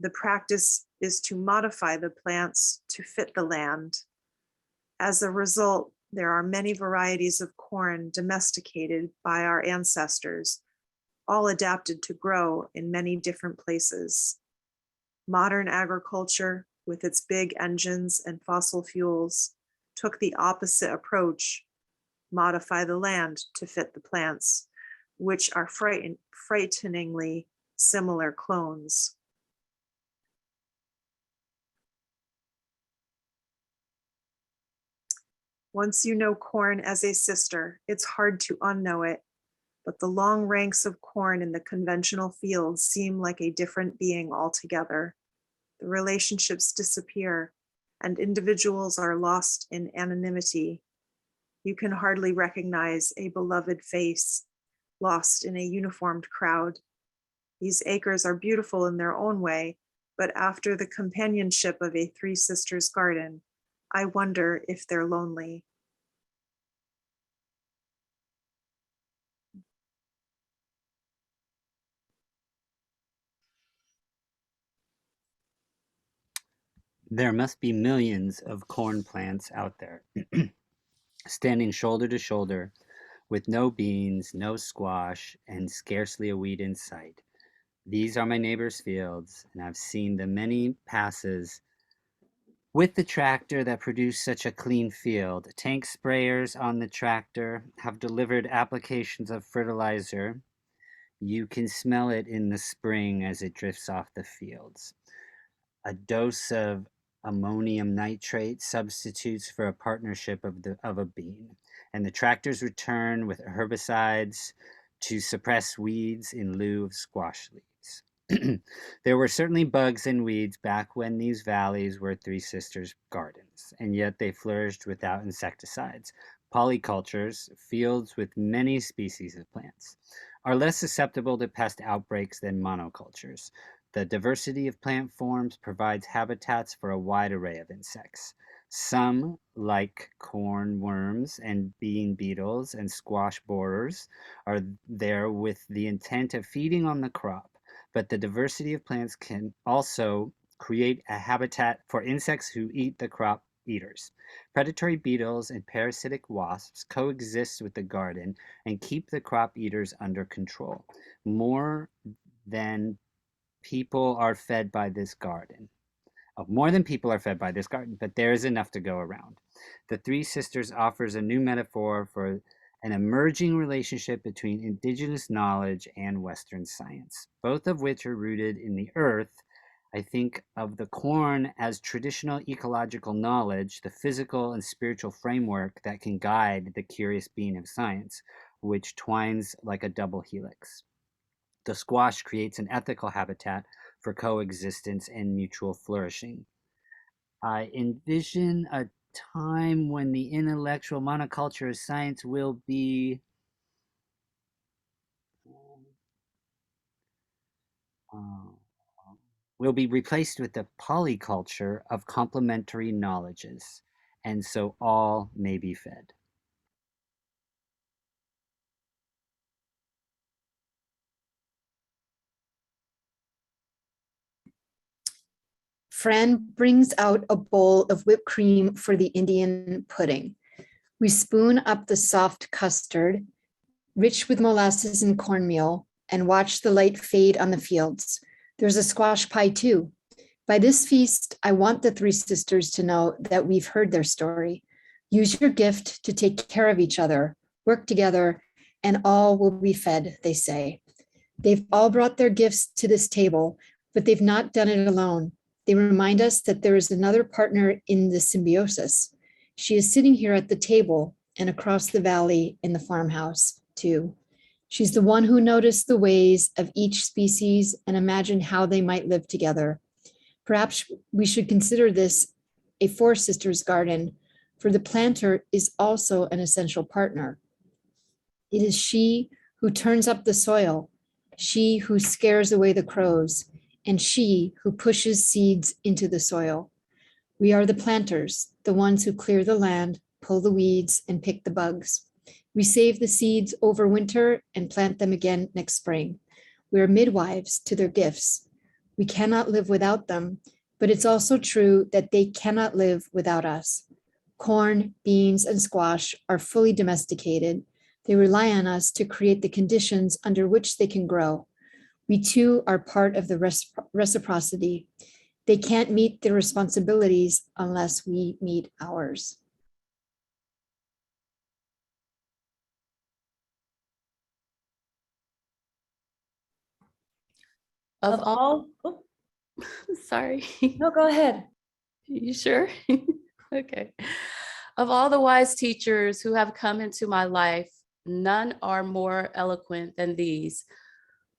the practice is to modify the plants to fit the land. As a result, there are many varieties of corn domesticated by our ancestors, all adapted to grow in many different places. Modern agriculture, with its big engines and fossil fuels, took the opposite approach: modify the land to fit the plants, which are frighteningly similar clones. Once you know corn as a sister, it's hard to unknow it, but the long ranks of corn in the conventional fields seem like a different being altogether. The relationships disappear, and individuals are lost in anonymity. You can hardly recognize a beloved face lost in a uniformed crowd. These acres are beautiful in their own way, but after the companionship of a Three Sisters garden, I wonder if they're lonely. There must be millions of corn plants out there, standing shoulder to shoulder, with no beans, no squash, and scarcely a weed in sight. These are my neighbor's fields, and I've seen the many passes with the tractor that produced such a clean field. Tank sprayers on the tractor have delivered applications of fertilizer. You can smell it in the spring as it drifts off the fields. A dose of ammonium nitrate substitutes for a partnership of a bean, and the tractors return with herbicides to suppress weeds in lieu of squash leaves. There were certainly bugs and weeds back when these valleys were Three Sisters gardens, and yet they flourished without insecticides. Polycultures, fields with many species of plants, are less susceptible to pest outbreaks than monocultures. The diversity of plant forms provides habitats for a wide array of insects. Some, like corn worms and bean beetles and squash borers, are there with the intent of feeding on the crop, but the diversity of plants can also create a habitat for insects who eat the crop eaters. Predatory beetles and parasitic wasps coexist with the garden and keep the crop eaters under control. More than people are fed by this garden. More than people are fed by this garden, but there is enough to go around. The Three Sisters offers a new metaphor for an emerging relationship between indigenous knowledge and Western science, both of which are rooted in the earth. I think of the corn as traditional ecological knowledge, the physical and spiritual framework that can guide the curious being of science, which twines like a double helix. The squash creates an ethical habitat for coexistence and mutual flourishing. I envision a time when the intellectual monoculture of science will be replaced with the polyculture of complementary knowledges, and so all may be fed. Fran brings out a bowl of whipped cream for the Indian pudding. We spoon up the soft custard, rich with molasses and cornmeal, and watch the light fade on the fields. There's a squash pie too. By this feast, I want the Three Sisters to know that we've heard their story. Use your gift to take care of each other, work together, and all will be fed, they say. They've all brought their gifts to this table, but they've not done it alone. They remind us that there is another partner in the symbiosis. She is sitting here at the table and across the valley in the farmhouse, too. She's the one who noticed the ways of each species and imagined how they might live together. Perhaps we should consider this a Four Sisters garden, for the planter is also an essential partner. It is she who turns up the soil, she who scares away the crows, and she who pushes seeds into the soil. We are the planters, the ones who clear the land, pull the weeds, and pick the bugs. We save the seeds over winter and plant them again next spring. We are midwives to their gifts. We cannot live without them, but it's also true that they cannot live without us. Corn, beans, and squash are fully domesticated. They rely on us to create the conditions under which they can grow. We too are part of the reciprocity. They can't meet their responsibilities unless we meet ours. Of Of all, all, oh, sorry. no, go ahead. You sure? Okay. Of all the wise teachers who have come into my life, none are more eloquent than these,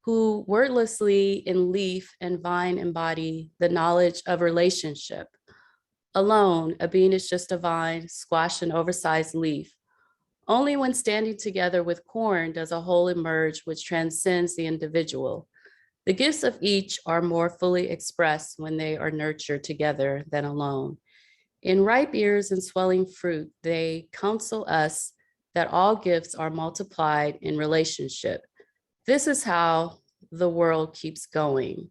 who wordlessly in leaf and vine embody the knowledge of relationship. Alone, a bean is just a vine, squash an oversized leaf. Only when standing together with corn does a whole emerge which transcends the individual. The gifts of each are more fully expressed when they are nurtured together than alone. In ripe ears and swelling fruit, they counsel us that all gifts are multiplied in relationship. This is how the world keeps going.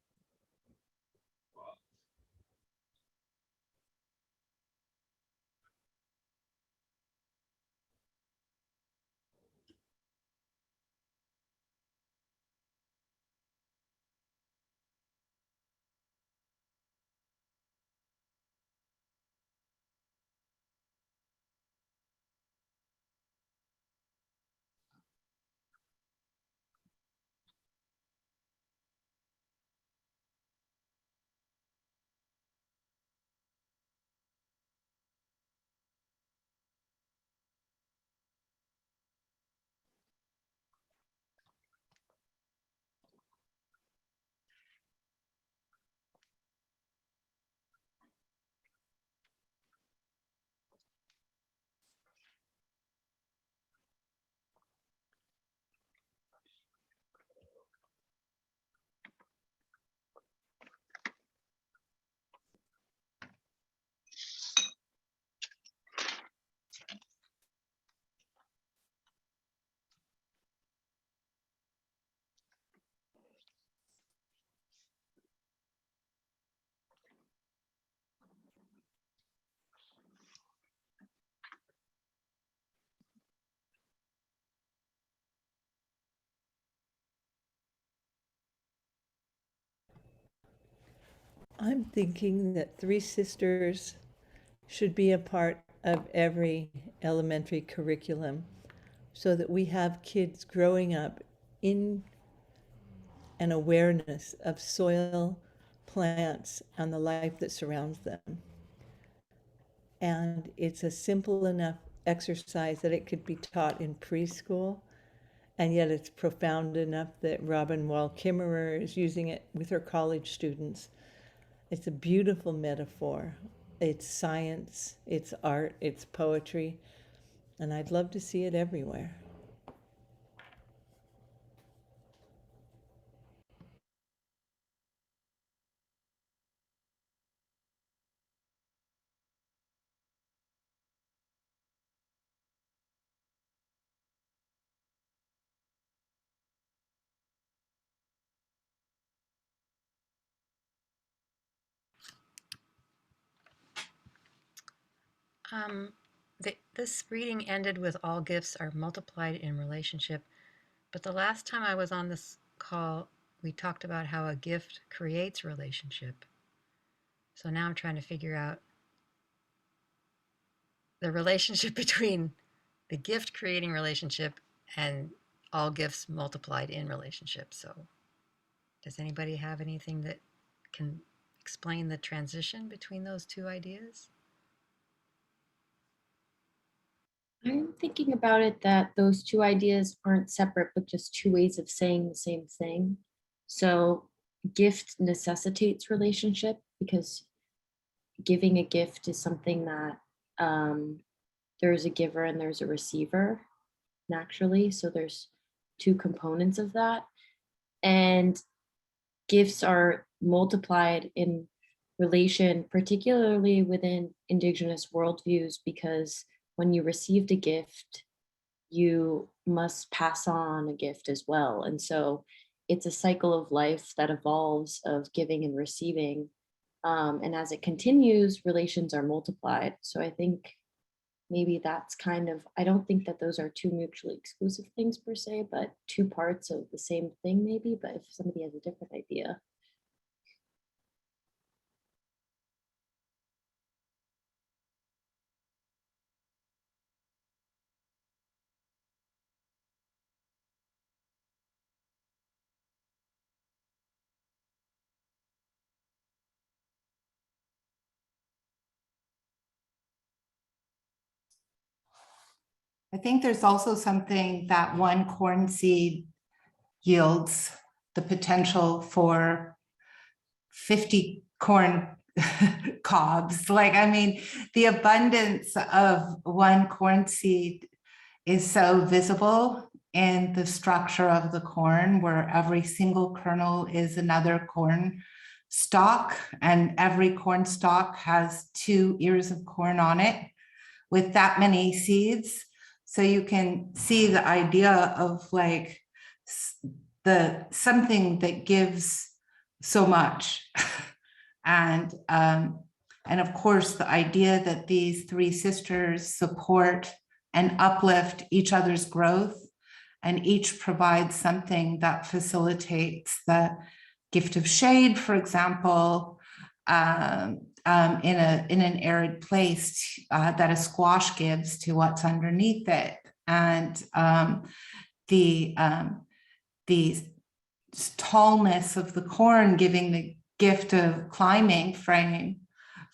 I'm thinking that Three Sisters should be a part of every elementary curriculum so that we have kids growing up in an awareness of soil, plants, and the life that surrounds them. And it's a simple enough exercise that it could be taught in preschool, and yet it's profound enough that Robin Wall Kimmerer is using it with her college students. It's a beautiful metaphor. It's science, it's art, it's poetry, and I'd love to see it everywhere. Um, this reading ended with all gifts are multiplied in relationship, but the last time I was on this call, we talked about how a gift creates relationship. So now I'm trying to figure out the relationship between the gift creating relationship and all gifts multiplied in relationship. So does anybody have anything that can explain the transition between those two ideas? I'm thinking about it that those two ideas aren't separate, but just two ways of saying the same thing. So gift necessitates relationship because giving a gift is something that there's a giver and there's a receiver naturally. So there's two components of that. And gifts are multiplied in relation, particularly within Indigenous worldviews, because when you received a gift, you must pass on a gift as well. And so it's a cycle of life that evolves of giving and receiving. And as it continues, relations are multiplied. So I think maybe that's kind of, I don't think that those are two mutually exclusive things per se, but two parts of the same thing maybe. But if somebody has a different idea. I think there's also something that one corn seed yields the potential for 50 corn cobs. Like, I mean, the abundance of one corn seed is so visible in the structure of the corn, where every single kernel is another corn stalk, and every corn stalk has 2 ears of corn on it with that many seeds. So you can see the idea of like the something that gives so much. And of course, the idea that these 3 sisters support and uplift each other's growth, and each provides something that facilitates the gift of shade, for example, in an arid place that a squash gives to what's underneath it, and the tallness of the corn giving the gift of climbing frame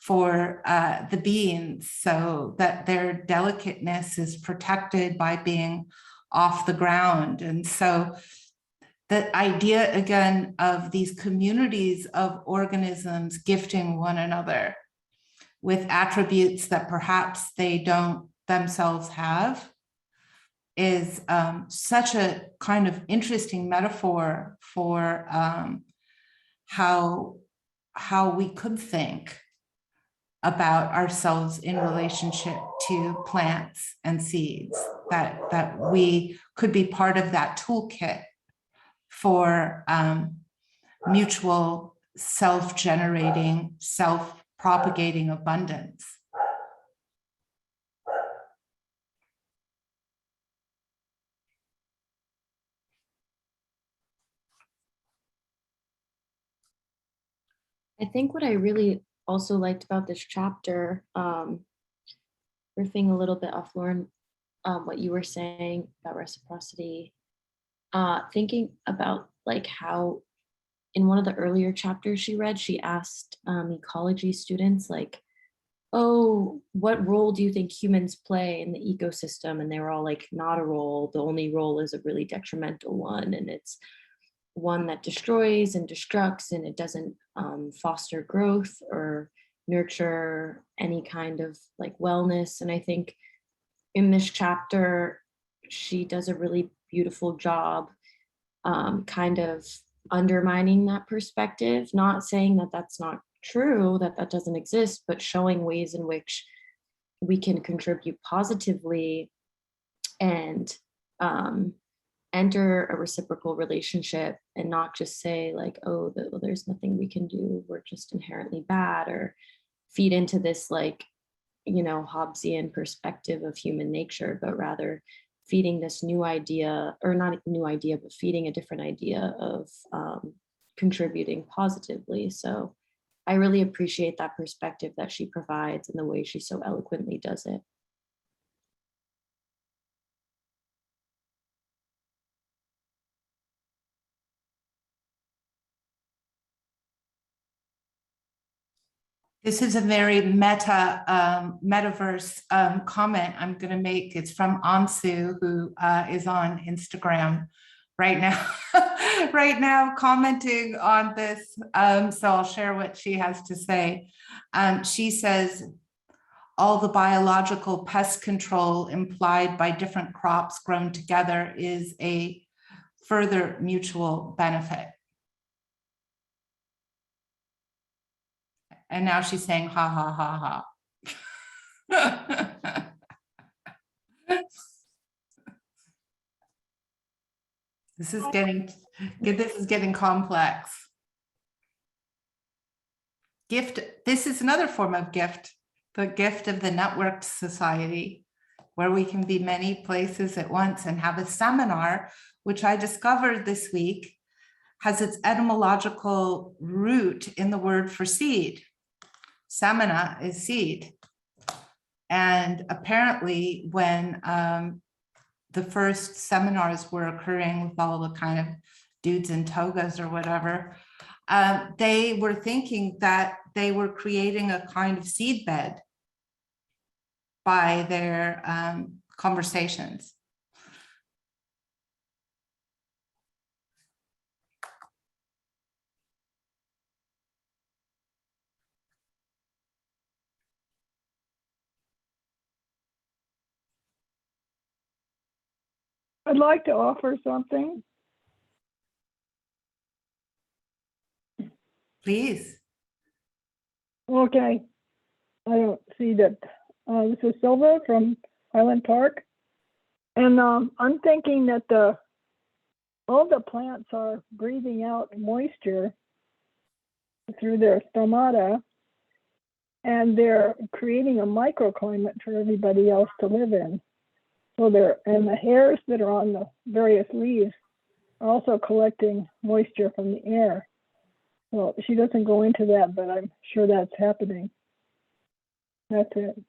for the beans, so that their delicateness is protected by being off the ground. And so the idea again of these communities of organisms gifting one another with attributes that perhaps they don't themselves have is such a kind of interesting metaphor for how we could think about ourselves in relationship to plants and seeds, that we could be part of that toolkit for mutual self-generating, self-propagating abundance. I think what I really also liked about this chapter, riffing a little bit off Lauren, what you were saying about reciprocity, thinking about like how in one of the earlier chapters she read, she asked ecology students like, oh, what role do you think humans play in the ecosystem? And they were all like, not a role. The only role is a really detrimental one. And it's one that destroys and destructs, and it doesn't foster growth or nurture any kind of like wellness. And I think in this chapter, she does a really beautiful job kind of undermining that perspective, not saying that that's not true, that that doesn't exist, but showing ways in which we can contribute positively and enter a reciprocal relationship, and not just say like, oh, there's nothing we can do, we're just inherently bad, or feed into this like, you know, Hobbesian perspective of human nature, but rather feeding this new idea, or not a new idea, but feeding a different idea of contributing positively. So I really appreciate that perspective that she provides and the way she so eloquently does it. This is a very metaverse comment I'm going to make. It's from Ansu, who is on Instagram right now, right now commenting on this. So I'll share what she has to say. She says, all the biological pest control implied by different crops grown together is a further mutual benefit. And now she's saying, ha, ha, ha, ha. This is getting complex. Gift, this is another form of gift, the gift of the networked society, where we can be many places at once and have a seminar, which I discovered this week has its etymological root in the word for seed. Semina is seed. And apparently when the first seminars were occurring with all the kind of dudes in togas or whatever, they were thinking that they were creating a kind of seed bed by their conversations. I'd like to offer something. Please. Okay. I don't see that. This is Silva from Highland Park. And I'm thinking that all the plants are breathing out moisture through their stomata, and they're creating a microclimate for everybody else to live in. So and the hairs that are on the various leaves are also collecting moisture from the air. Well, she doesn't go into that, but I'm sure that's happening. That's it.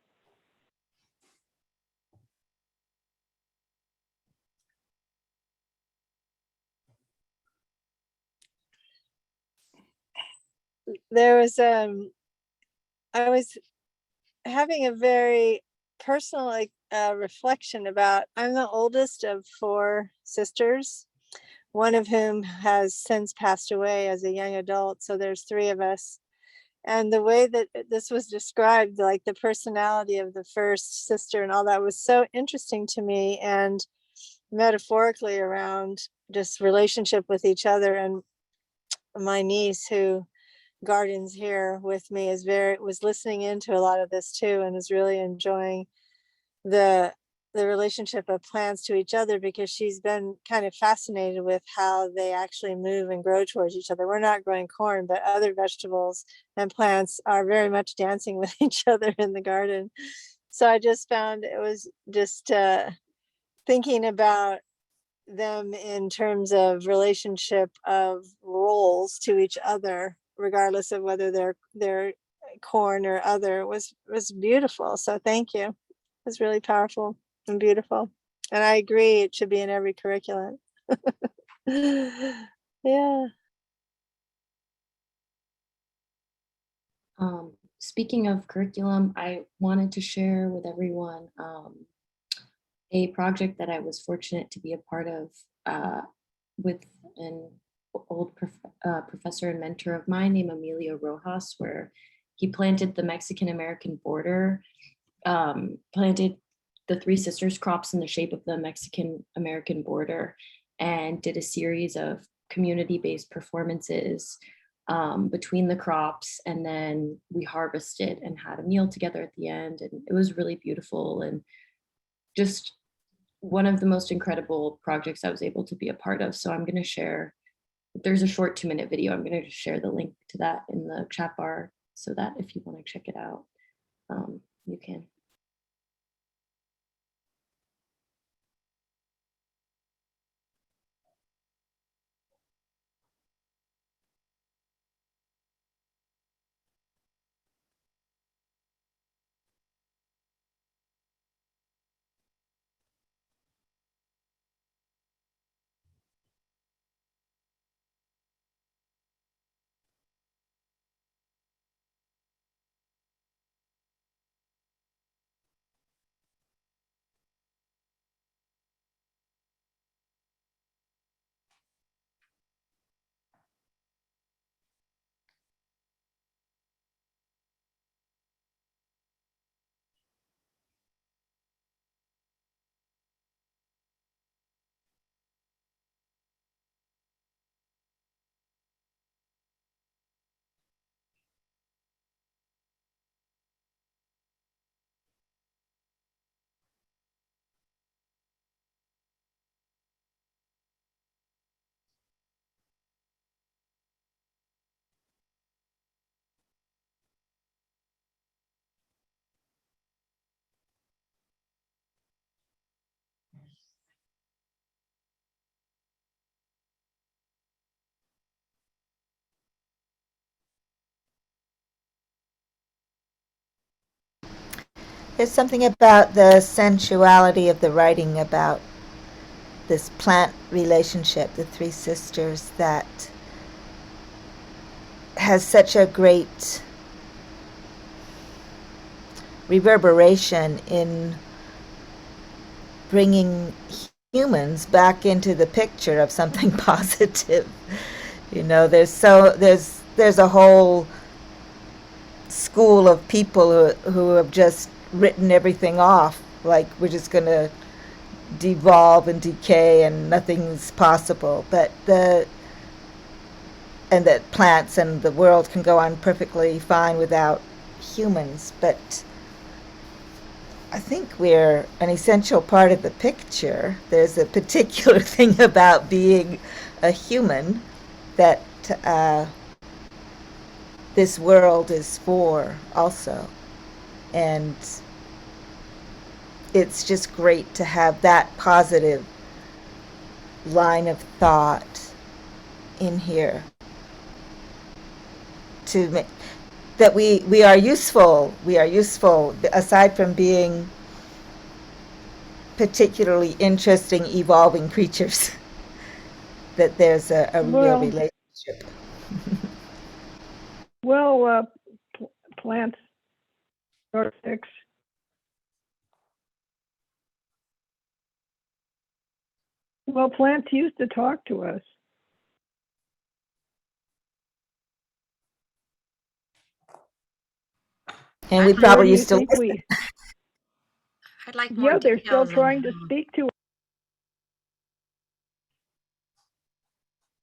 There was I was having a very personal reflection about, I'm the oldest of 4 sisters, one of whom has since passed away as a young adult. So there's 3 of us. And the way that this was described, like the personality of the first sister and all that, was so interesting to me, and metaphorically around just relationship with each other. And my niece, who gardens here with me, was listening into a lot of this too, and is really enjoying the relationship of plants to each other, because she's been kind of fascinated with how they actually move and grow towards each other. We're not growing corn, but other vegetables and plants are very much dancing with each other in the garden. So I just found it was just thinking about them in terms of relationship of roles to each other, regardless of whether they're corn or other, was beautiful. So thank you. It was really powerful and beautiful. And I agree, it should be in every curriculum. Yeah. Speaking of curriculum, I wanted to share with everyone a project that I was fortunate to be a part of with an old professor and mentor of mine named Emilio Rojas, where he planted the Mexican-American border, planted the Three Sisters crops in the shape of the Mexican-American border, and did a series of community-based performances between the crops. And then we harvested and had a meal together at the end. And it was really beautiful, and just one of the most incredible projects I was able to be a part of. So I'm going to share, there's a short 2-minute video. I'm going to share the link to that in the chat bar, so that if you want to check it out, you can. There's something about the sensuality of the writing about this plant relationship, the three sisters, that has such a great reverberation in bringing humans back into the picture of something positive. You know, there's a whole school of people who have just written everything off, like we're just going to devolve and decay and nothing's possible. But and that plants and the world can go on perfectly fine without humans. But I think we're an essential part of the picture. There's a particular thing about being a human that this world is for also. And it's just great to have that positive line of thought in here to that we are useful. We are useful aside from being particularly interesting, evolving creatures. That there's a real relationship. Well, plants are six. Well, plants used to talk to us. And we probably used to listen. I'd like more Yeah, they're still details trying on to speak to us.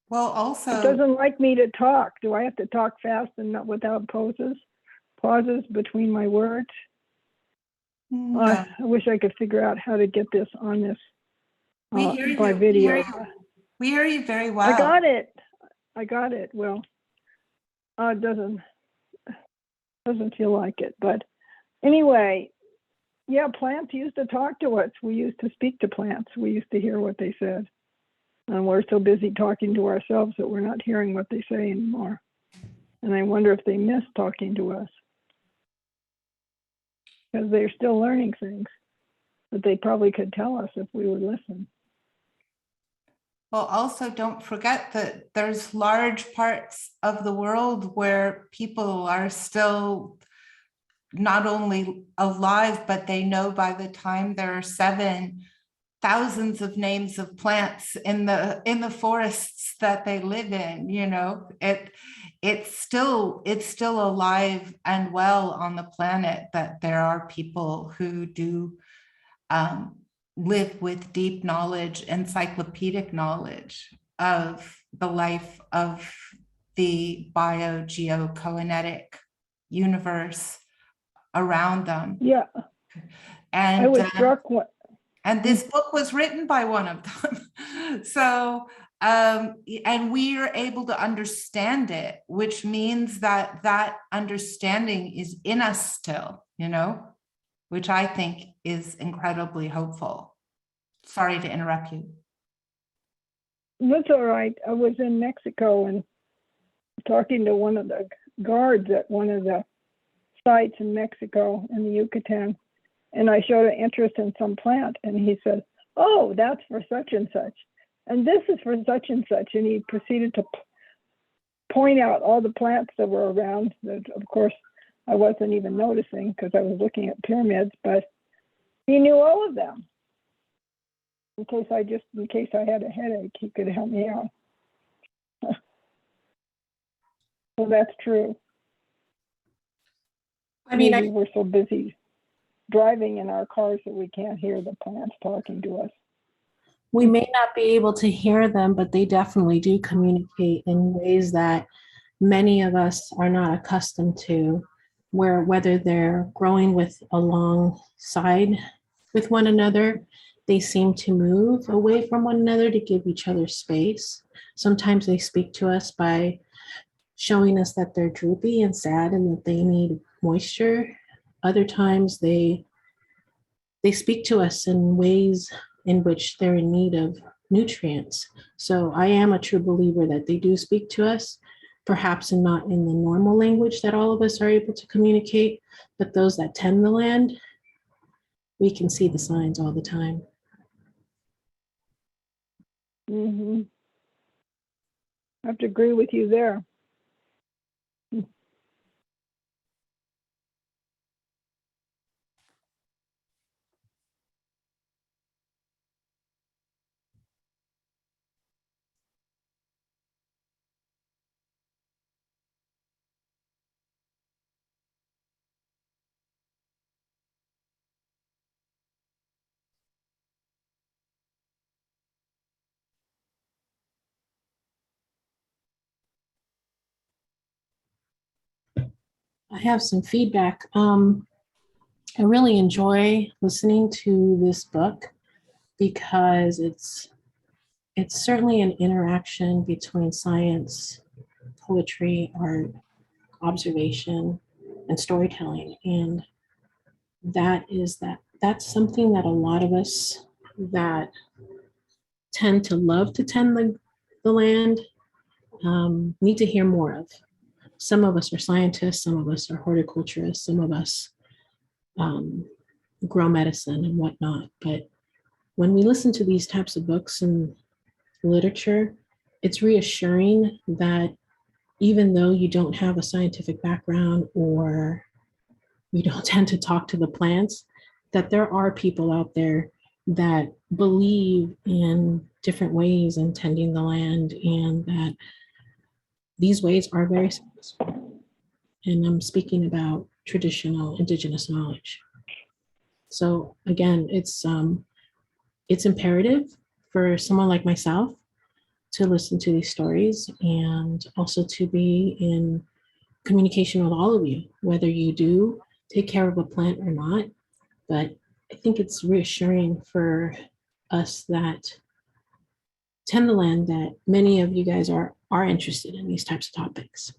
Well, It also, doesn't like me to talk. Do I have to talk fast and not without pauses between my words? no. I wish I could figure out how to get this on this We hear you. by video. We hear you very well. I got it. Well, it doesn't feel like it, but anyway, yeah, plants used to talk to us. We used to speak to plants. We used to hear what they said. And we're so busy talking to ourselves that we're not hearing what they say anymore. And I wonder if they miss talking to us. Because they're still learning things that they probably could tell us if we would listen. Well, also don't forget that there's large parts of the world where people are still not only alive, but they know by the time they're 7, thousands of names of plants in the forests that they live in. You know, it's still alive and well on the planet, that there are people who do live with deep knowledge, encyclopedic knowledge of the life of the biogeokinetic universe around them. Yeah. And I was struck and this book was written by one of them. So, and we are able to understand it, which means that that understanding is in us still, you know, which I think is incredibly hopeful. Sorry to interrupt you. That's all right. I was in Mexico and talking to one of the guards at one of the sites in Mexico in the Yucatan. And I showed an interest in some plant, and he said, "Oh, that's for such and such, and this is for such and such." And he proceeded to point out all the plants that were around. That, of course, I wasn't even noticing because I was looking at pyramids, but he knew all of them. In case I had a headache, he could help me out. So that's true. I mean, maybe we're so busy driving in our cars that we can't hear the plants talking to us. We may not be able to hear them, but they definitely do communicate in ways that many of us are not accustomed to, where whether they're growing with alongside with one another, they seem to move away from one another to give each other space. Sometimes they speak to us by showing us that they're droopy and sad and that they need moisture. Other times they speak to us in ways in which they're in need of nutrients. So I am a true believer that they do speak to us, perhaps not in the normal language that all of us are able to communicate, but those that tend the land we can see the signs all the time. Mm-hmm. I have to agree with you there. I have some feedback. I really enjoy listening to this book because it's certainly an interaction between science, poetry, art, observation, and storytelling. And that's something that a lot of us that tend to love to tend the land need to hear more of. Some of us are scientists, some of us are horticulturists, some of us grow medicine and whatnot. But when we listen to these types of books and literature, it's reassuring that even though you don't have a scientific background or you don't tend to talk to the plants, that there are people out there that believe in different ways in tending the land and that these ways are very successful. And I'm speaking about traditional indigenous knowledge. So again, it's imperative for someone like myself to listen to these stories and also to be in communication with all of you, whether you do take care of a plant or not. But I think it's reassuring for us that tend the land that many of you guys are interested in these types of topics.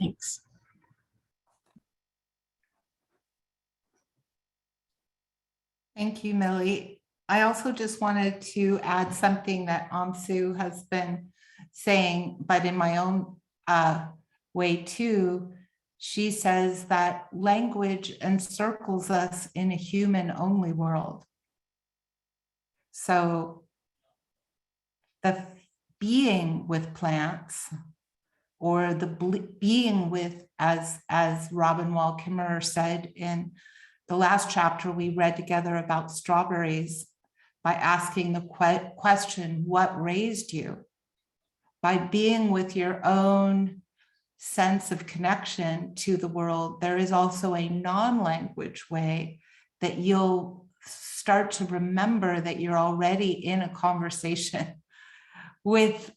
Thanks. Thank you, Millie. I also just wanted to add something that Ansu has been saying, but in my own way too. She says that language encircles us in a human-only world. So the being with plants or the being with, as Robin Wall Kimmerer said in the last chapter we read together about strawberries, by asking the question, what raised you? By being with your own sense of connection to the world, there is also a non-language way that you'll start to remember that you're already in a conversation with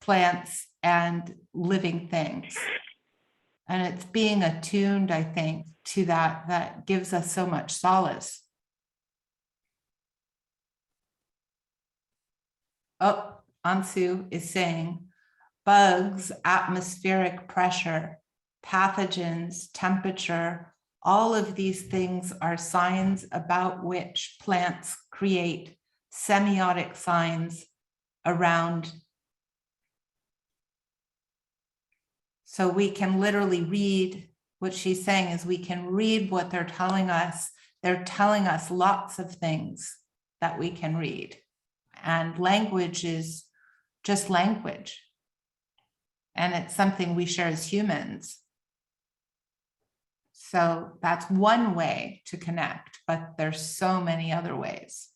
plants and living things. And it's being attuned, I think, to that gives us so much solace. Oh, Ansu is saying, bugs, atmospheric pressure, pathogens, temperature, all of these things are signs about which plants create semiotic signs around. So we can literally read what she's saying is we can read what they're telling us. They're telling us lots of things that we can read. And language is just language. And it's something we share as humans. So that's one way to connect, but there's so many other ways.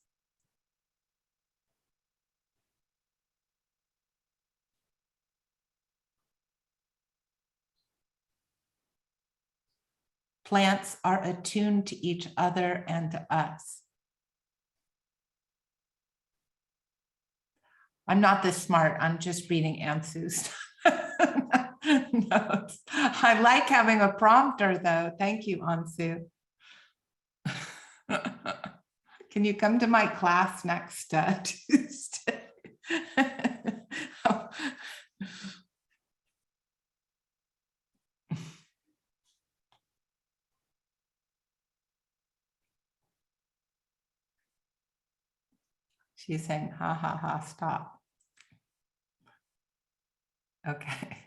Plants are attuned to each other and to us. I'm not this smart. I'm just reading Ansu's notes. I like having a prompter, though. Thank you, Ansu. Can you come to my class next Tuesday? She's saying, ha, ha, ha, stop. Okay.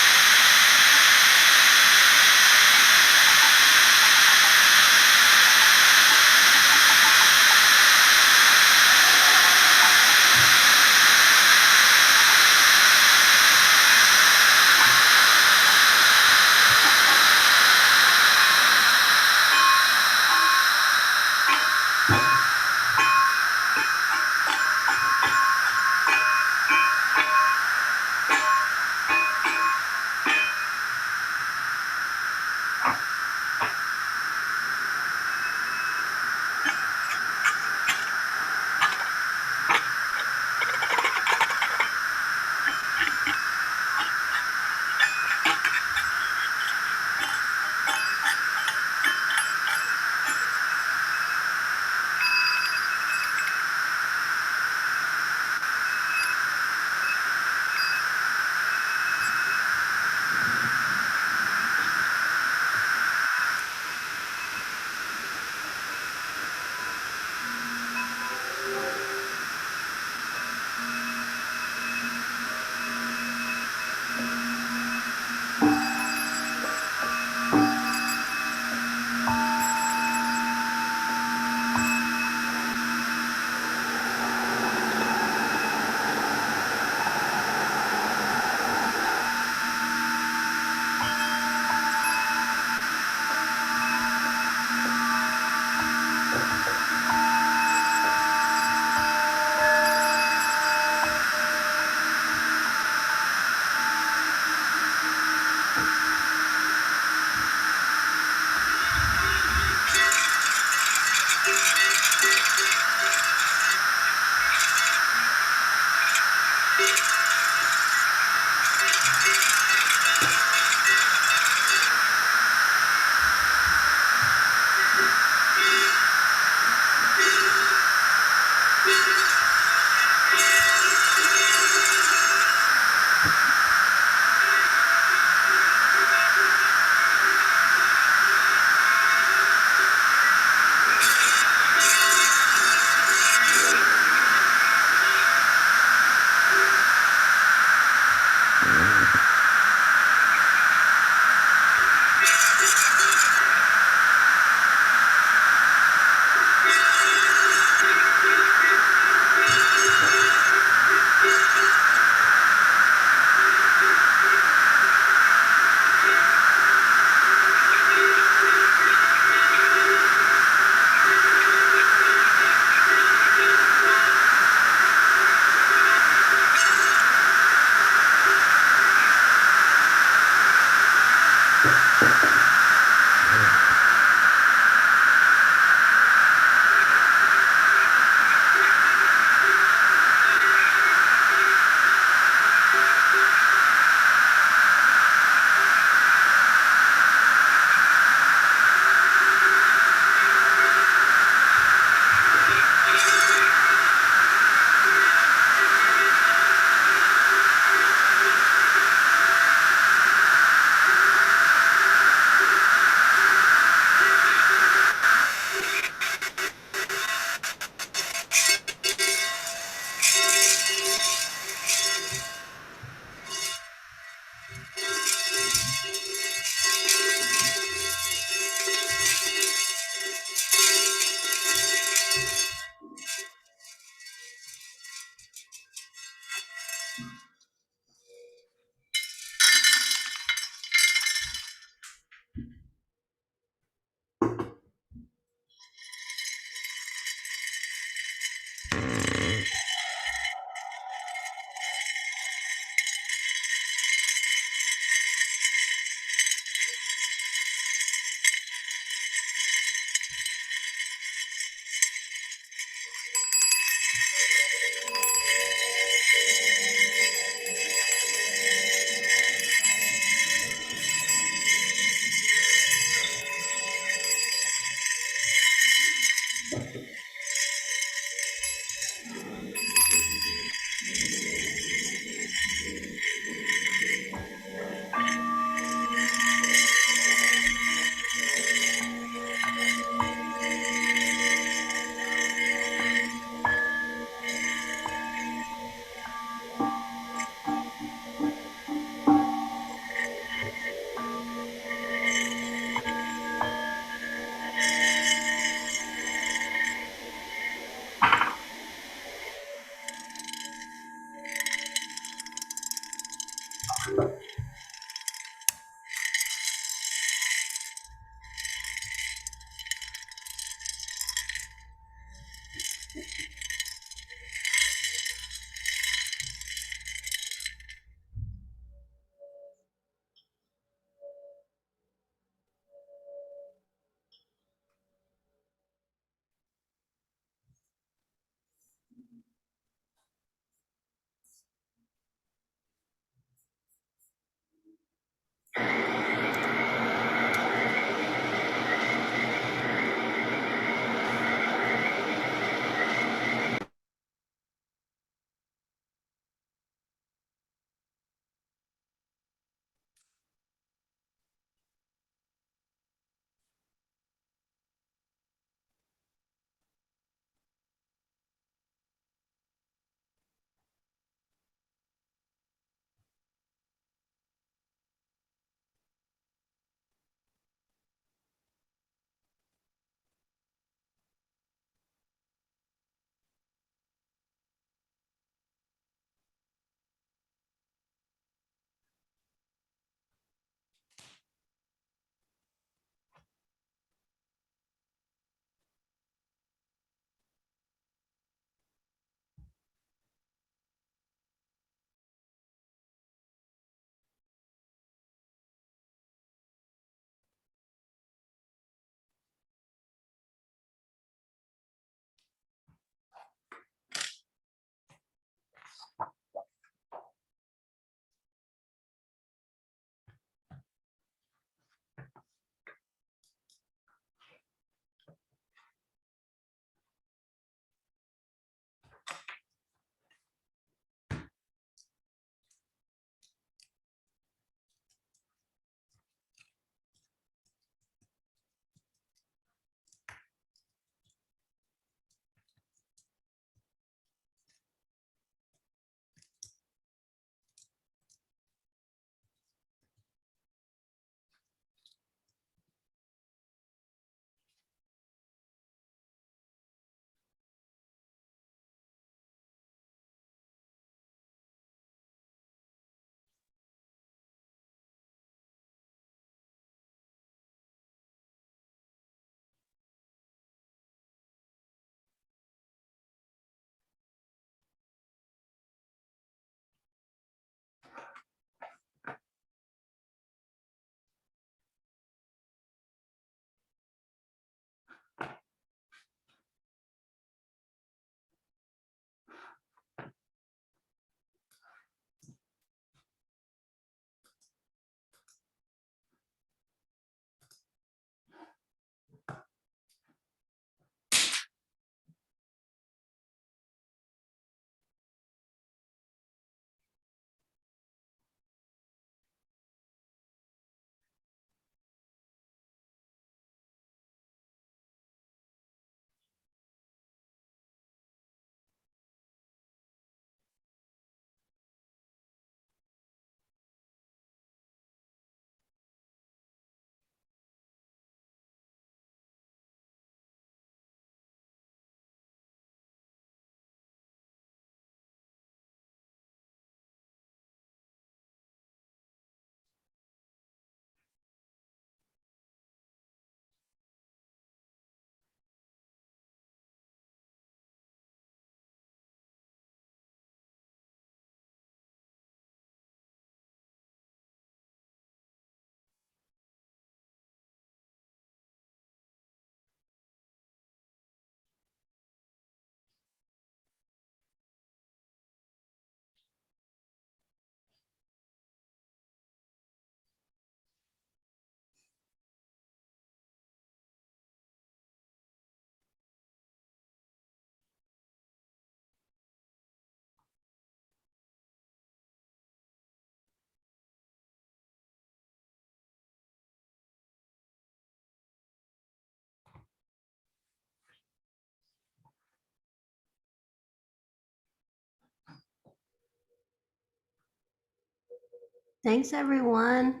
Thanks, everyone.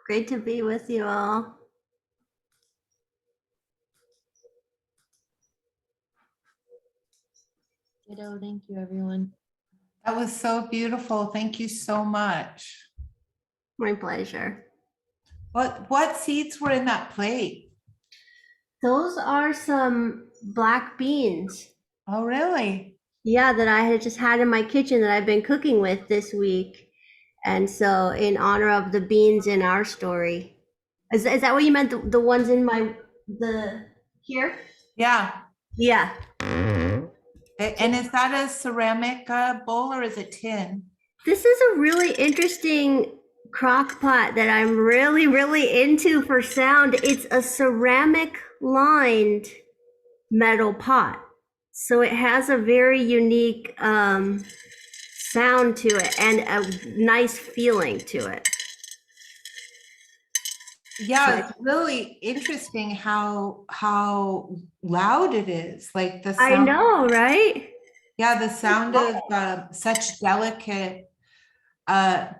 Great to be with you all. Ditto, thank you, everyone. That was so beautiful. Thank you so much. My pleasure. What seeds were in that plate? Those are some black beans. Oh, really? Yeah, that I had just had in my kitchen that I've been cooking with this week. And so, in honor of the beans in our story, is that what you meant? The ones in the here? Yeah. Yeah. And is that a ceramic bowl or is it tin? This is a really interesting crock pot that I'm really, really into for sound. It's a ceramic lined metal pot. So it has a very unique sound to it and a nice feeling to it. Yeah, it's really interesting how loud it is. Like the sound. I know, right? Yeah, the sound of such delicate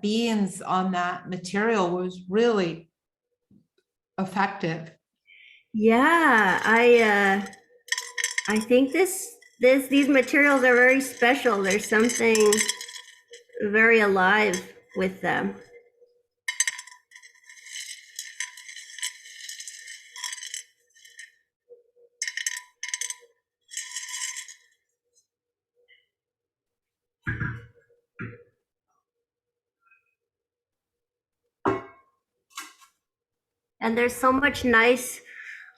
beans on that material was really effective. Yeah, I think these materials are very special. There's something very alive with them. And there's so much nice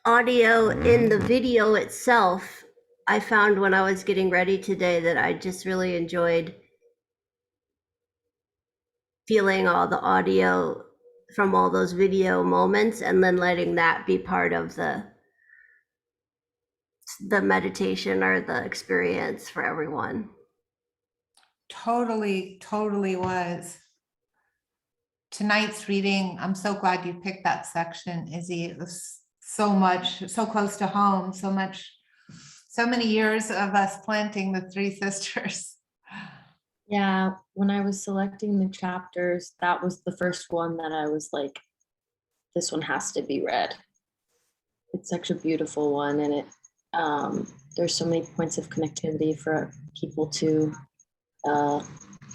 audio in the video itself. I found when I was getting ready today that I just really enjoyed feeling all the audio from all those video moments and then letting that be part of the meditation or the experience for everyone. Totally, totally was. Tonight's reading, I'm so glad you picked that section, Izzy. It was so close to home, so many years of us planting the three sisters. Yeah, when I was selecting the chapters, that was the first one that I was like, this one has to be read. It's such a beautiful one, and there's so many points of connectivity for people to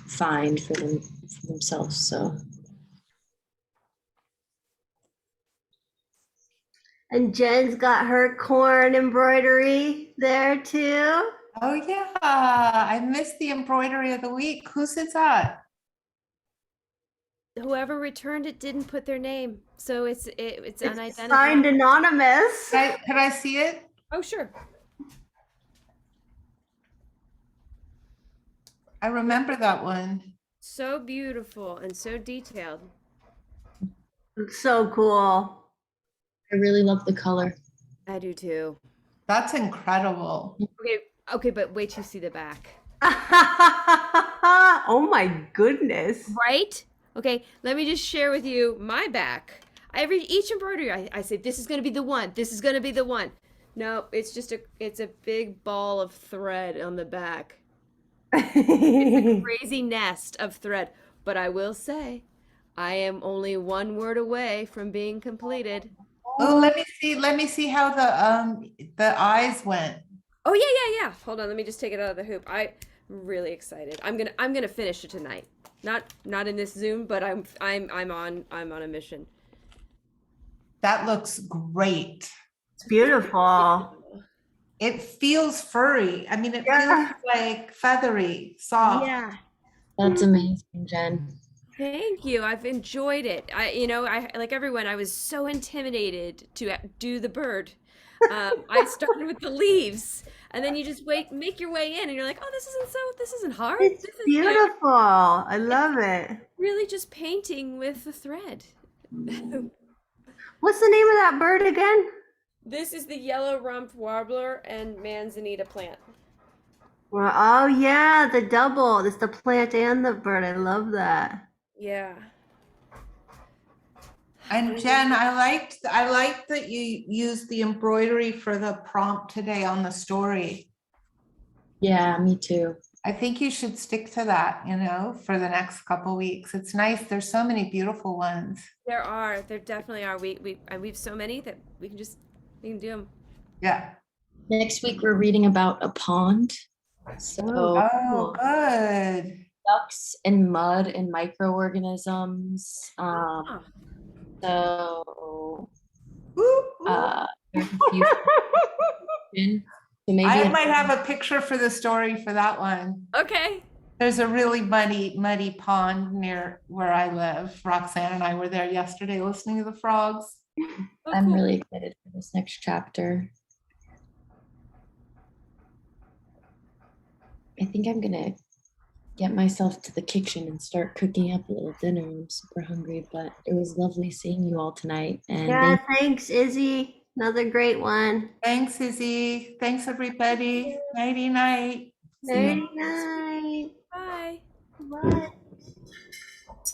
find for themselves. So. And Jen's got her corn embroidery there too. Oh yeah, I missed the embroidery of the week. Whose is that? Whoever returned it didn't put their name, so it's unidentified. Signed anonymous. Could I see it? Oh, sure. I remember that one. So beautiful and so detailed. It's so cool. I really love the color. I do too. That's incredible. Okay, but wait till you see the back. Oh my goodness. Right? Okay, let me just share with you my back. Each embroidery, I say, this is going to be the one. This is going to be the one. No, it's a big ball of thread on the back. It's a crazy nest of thread. But I will say, I am only one word away from being completed. Oh, let me see how the eyes went. Oh yeah. Hold on, let me just take it out of the hoop. I'm really excited. I'm gonna finish it tonight. Not in this Zoom, but I'm on a mission. That looks great. It's beautiful. It feels furry. I mean, it feels like feathery, soft. Yeah. That's amazing, Jen. Thank you. I've enjoyed it. I like everyone, I was so intimidated to do the bird. I started with the leaves, and then you just make your way in, and you're like, oh, this isn't hard. It's beautiful. I love it. Really just painting with the thread. What's the name of that bird again? This is the yellow-rumped warbler and manzanita plant. Well, oh yeah, the double. It's the plant and the bird. I love that. Yeah. And Jen, I liked that you used the embroidery for the prompt today on the story. Yeah, me too. I think you should stick to that, for the next couple weeks. It's nice. There's so many beautiful ones. There definitely are. We have so many that we can do them. Yeah. Next week we're reading about a pond. So oh, good. ducks and mud and microorganisms. So there's a few. So maybe I might have a picture for the story for that one. Okay. There's a really muddy pond near where I live. Roxanne and I were there yesterday listening to the frogs. I'm really excited for this next chapter. I think I'm gonna get myself to the kitchen and start cooking up a little dinner. I'm super hungry, but it was lovely seeing you all tonight. And Yeah, thanks, Izzy. Another great one. Thanks, Izzy. Thanks, everybody. Nighty night. Nighty night. Bye. Bye.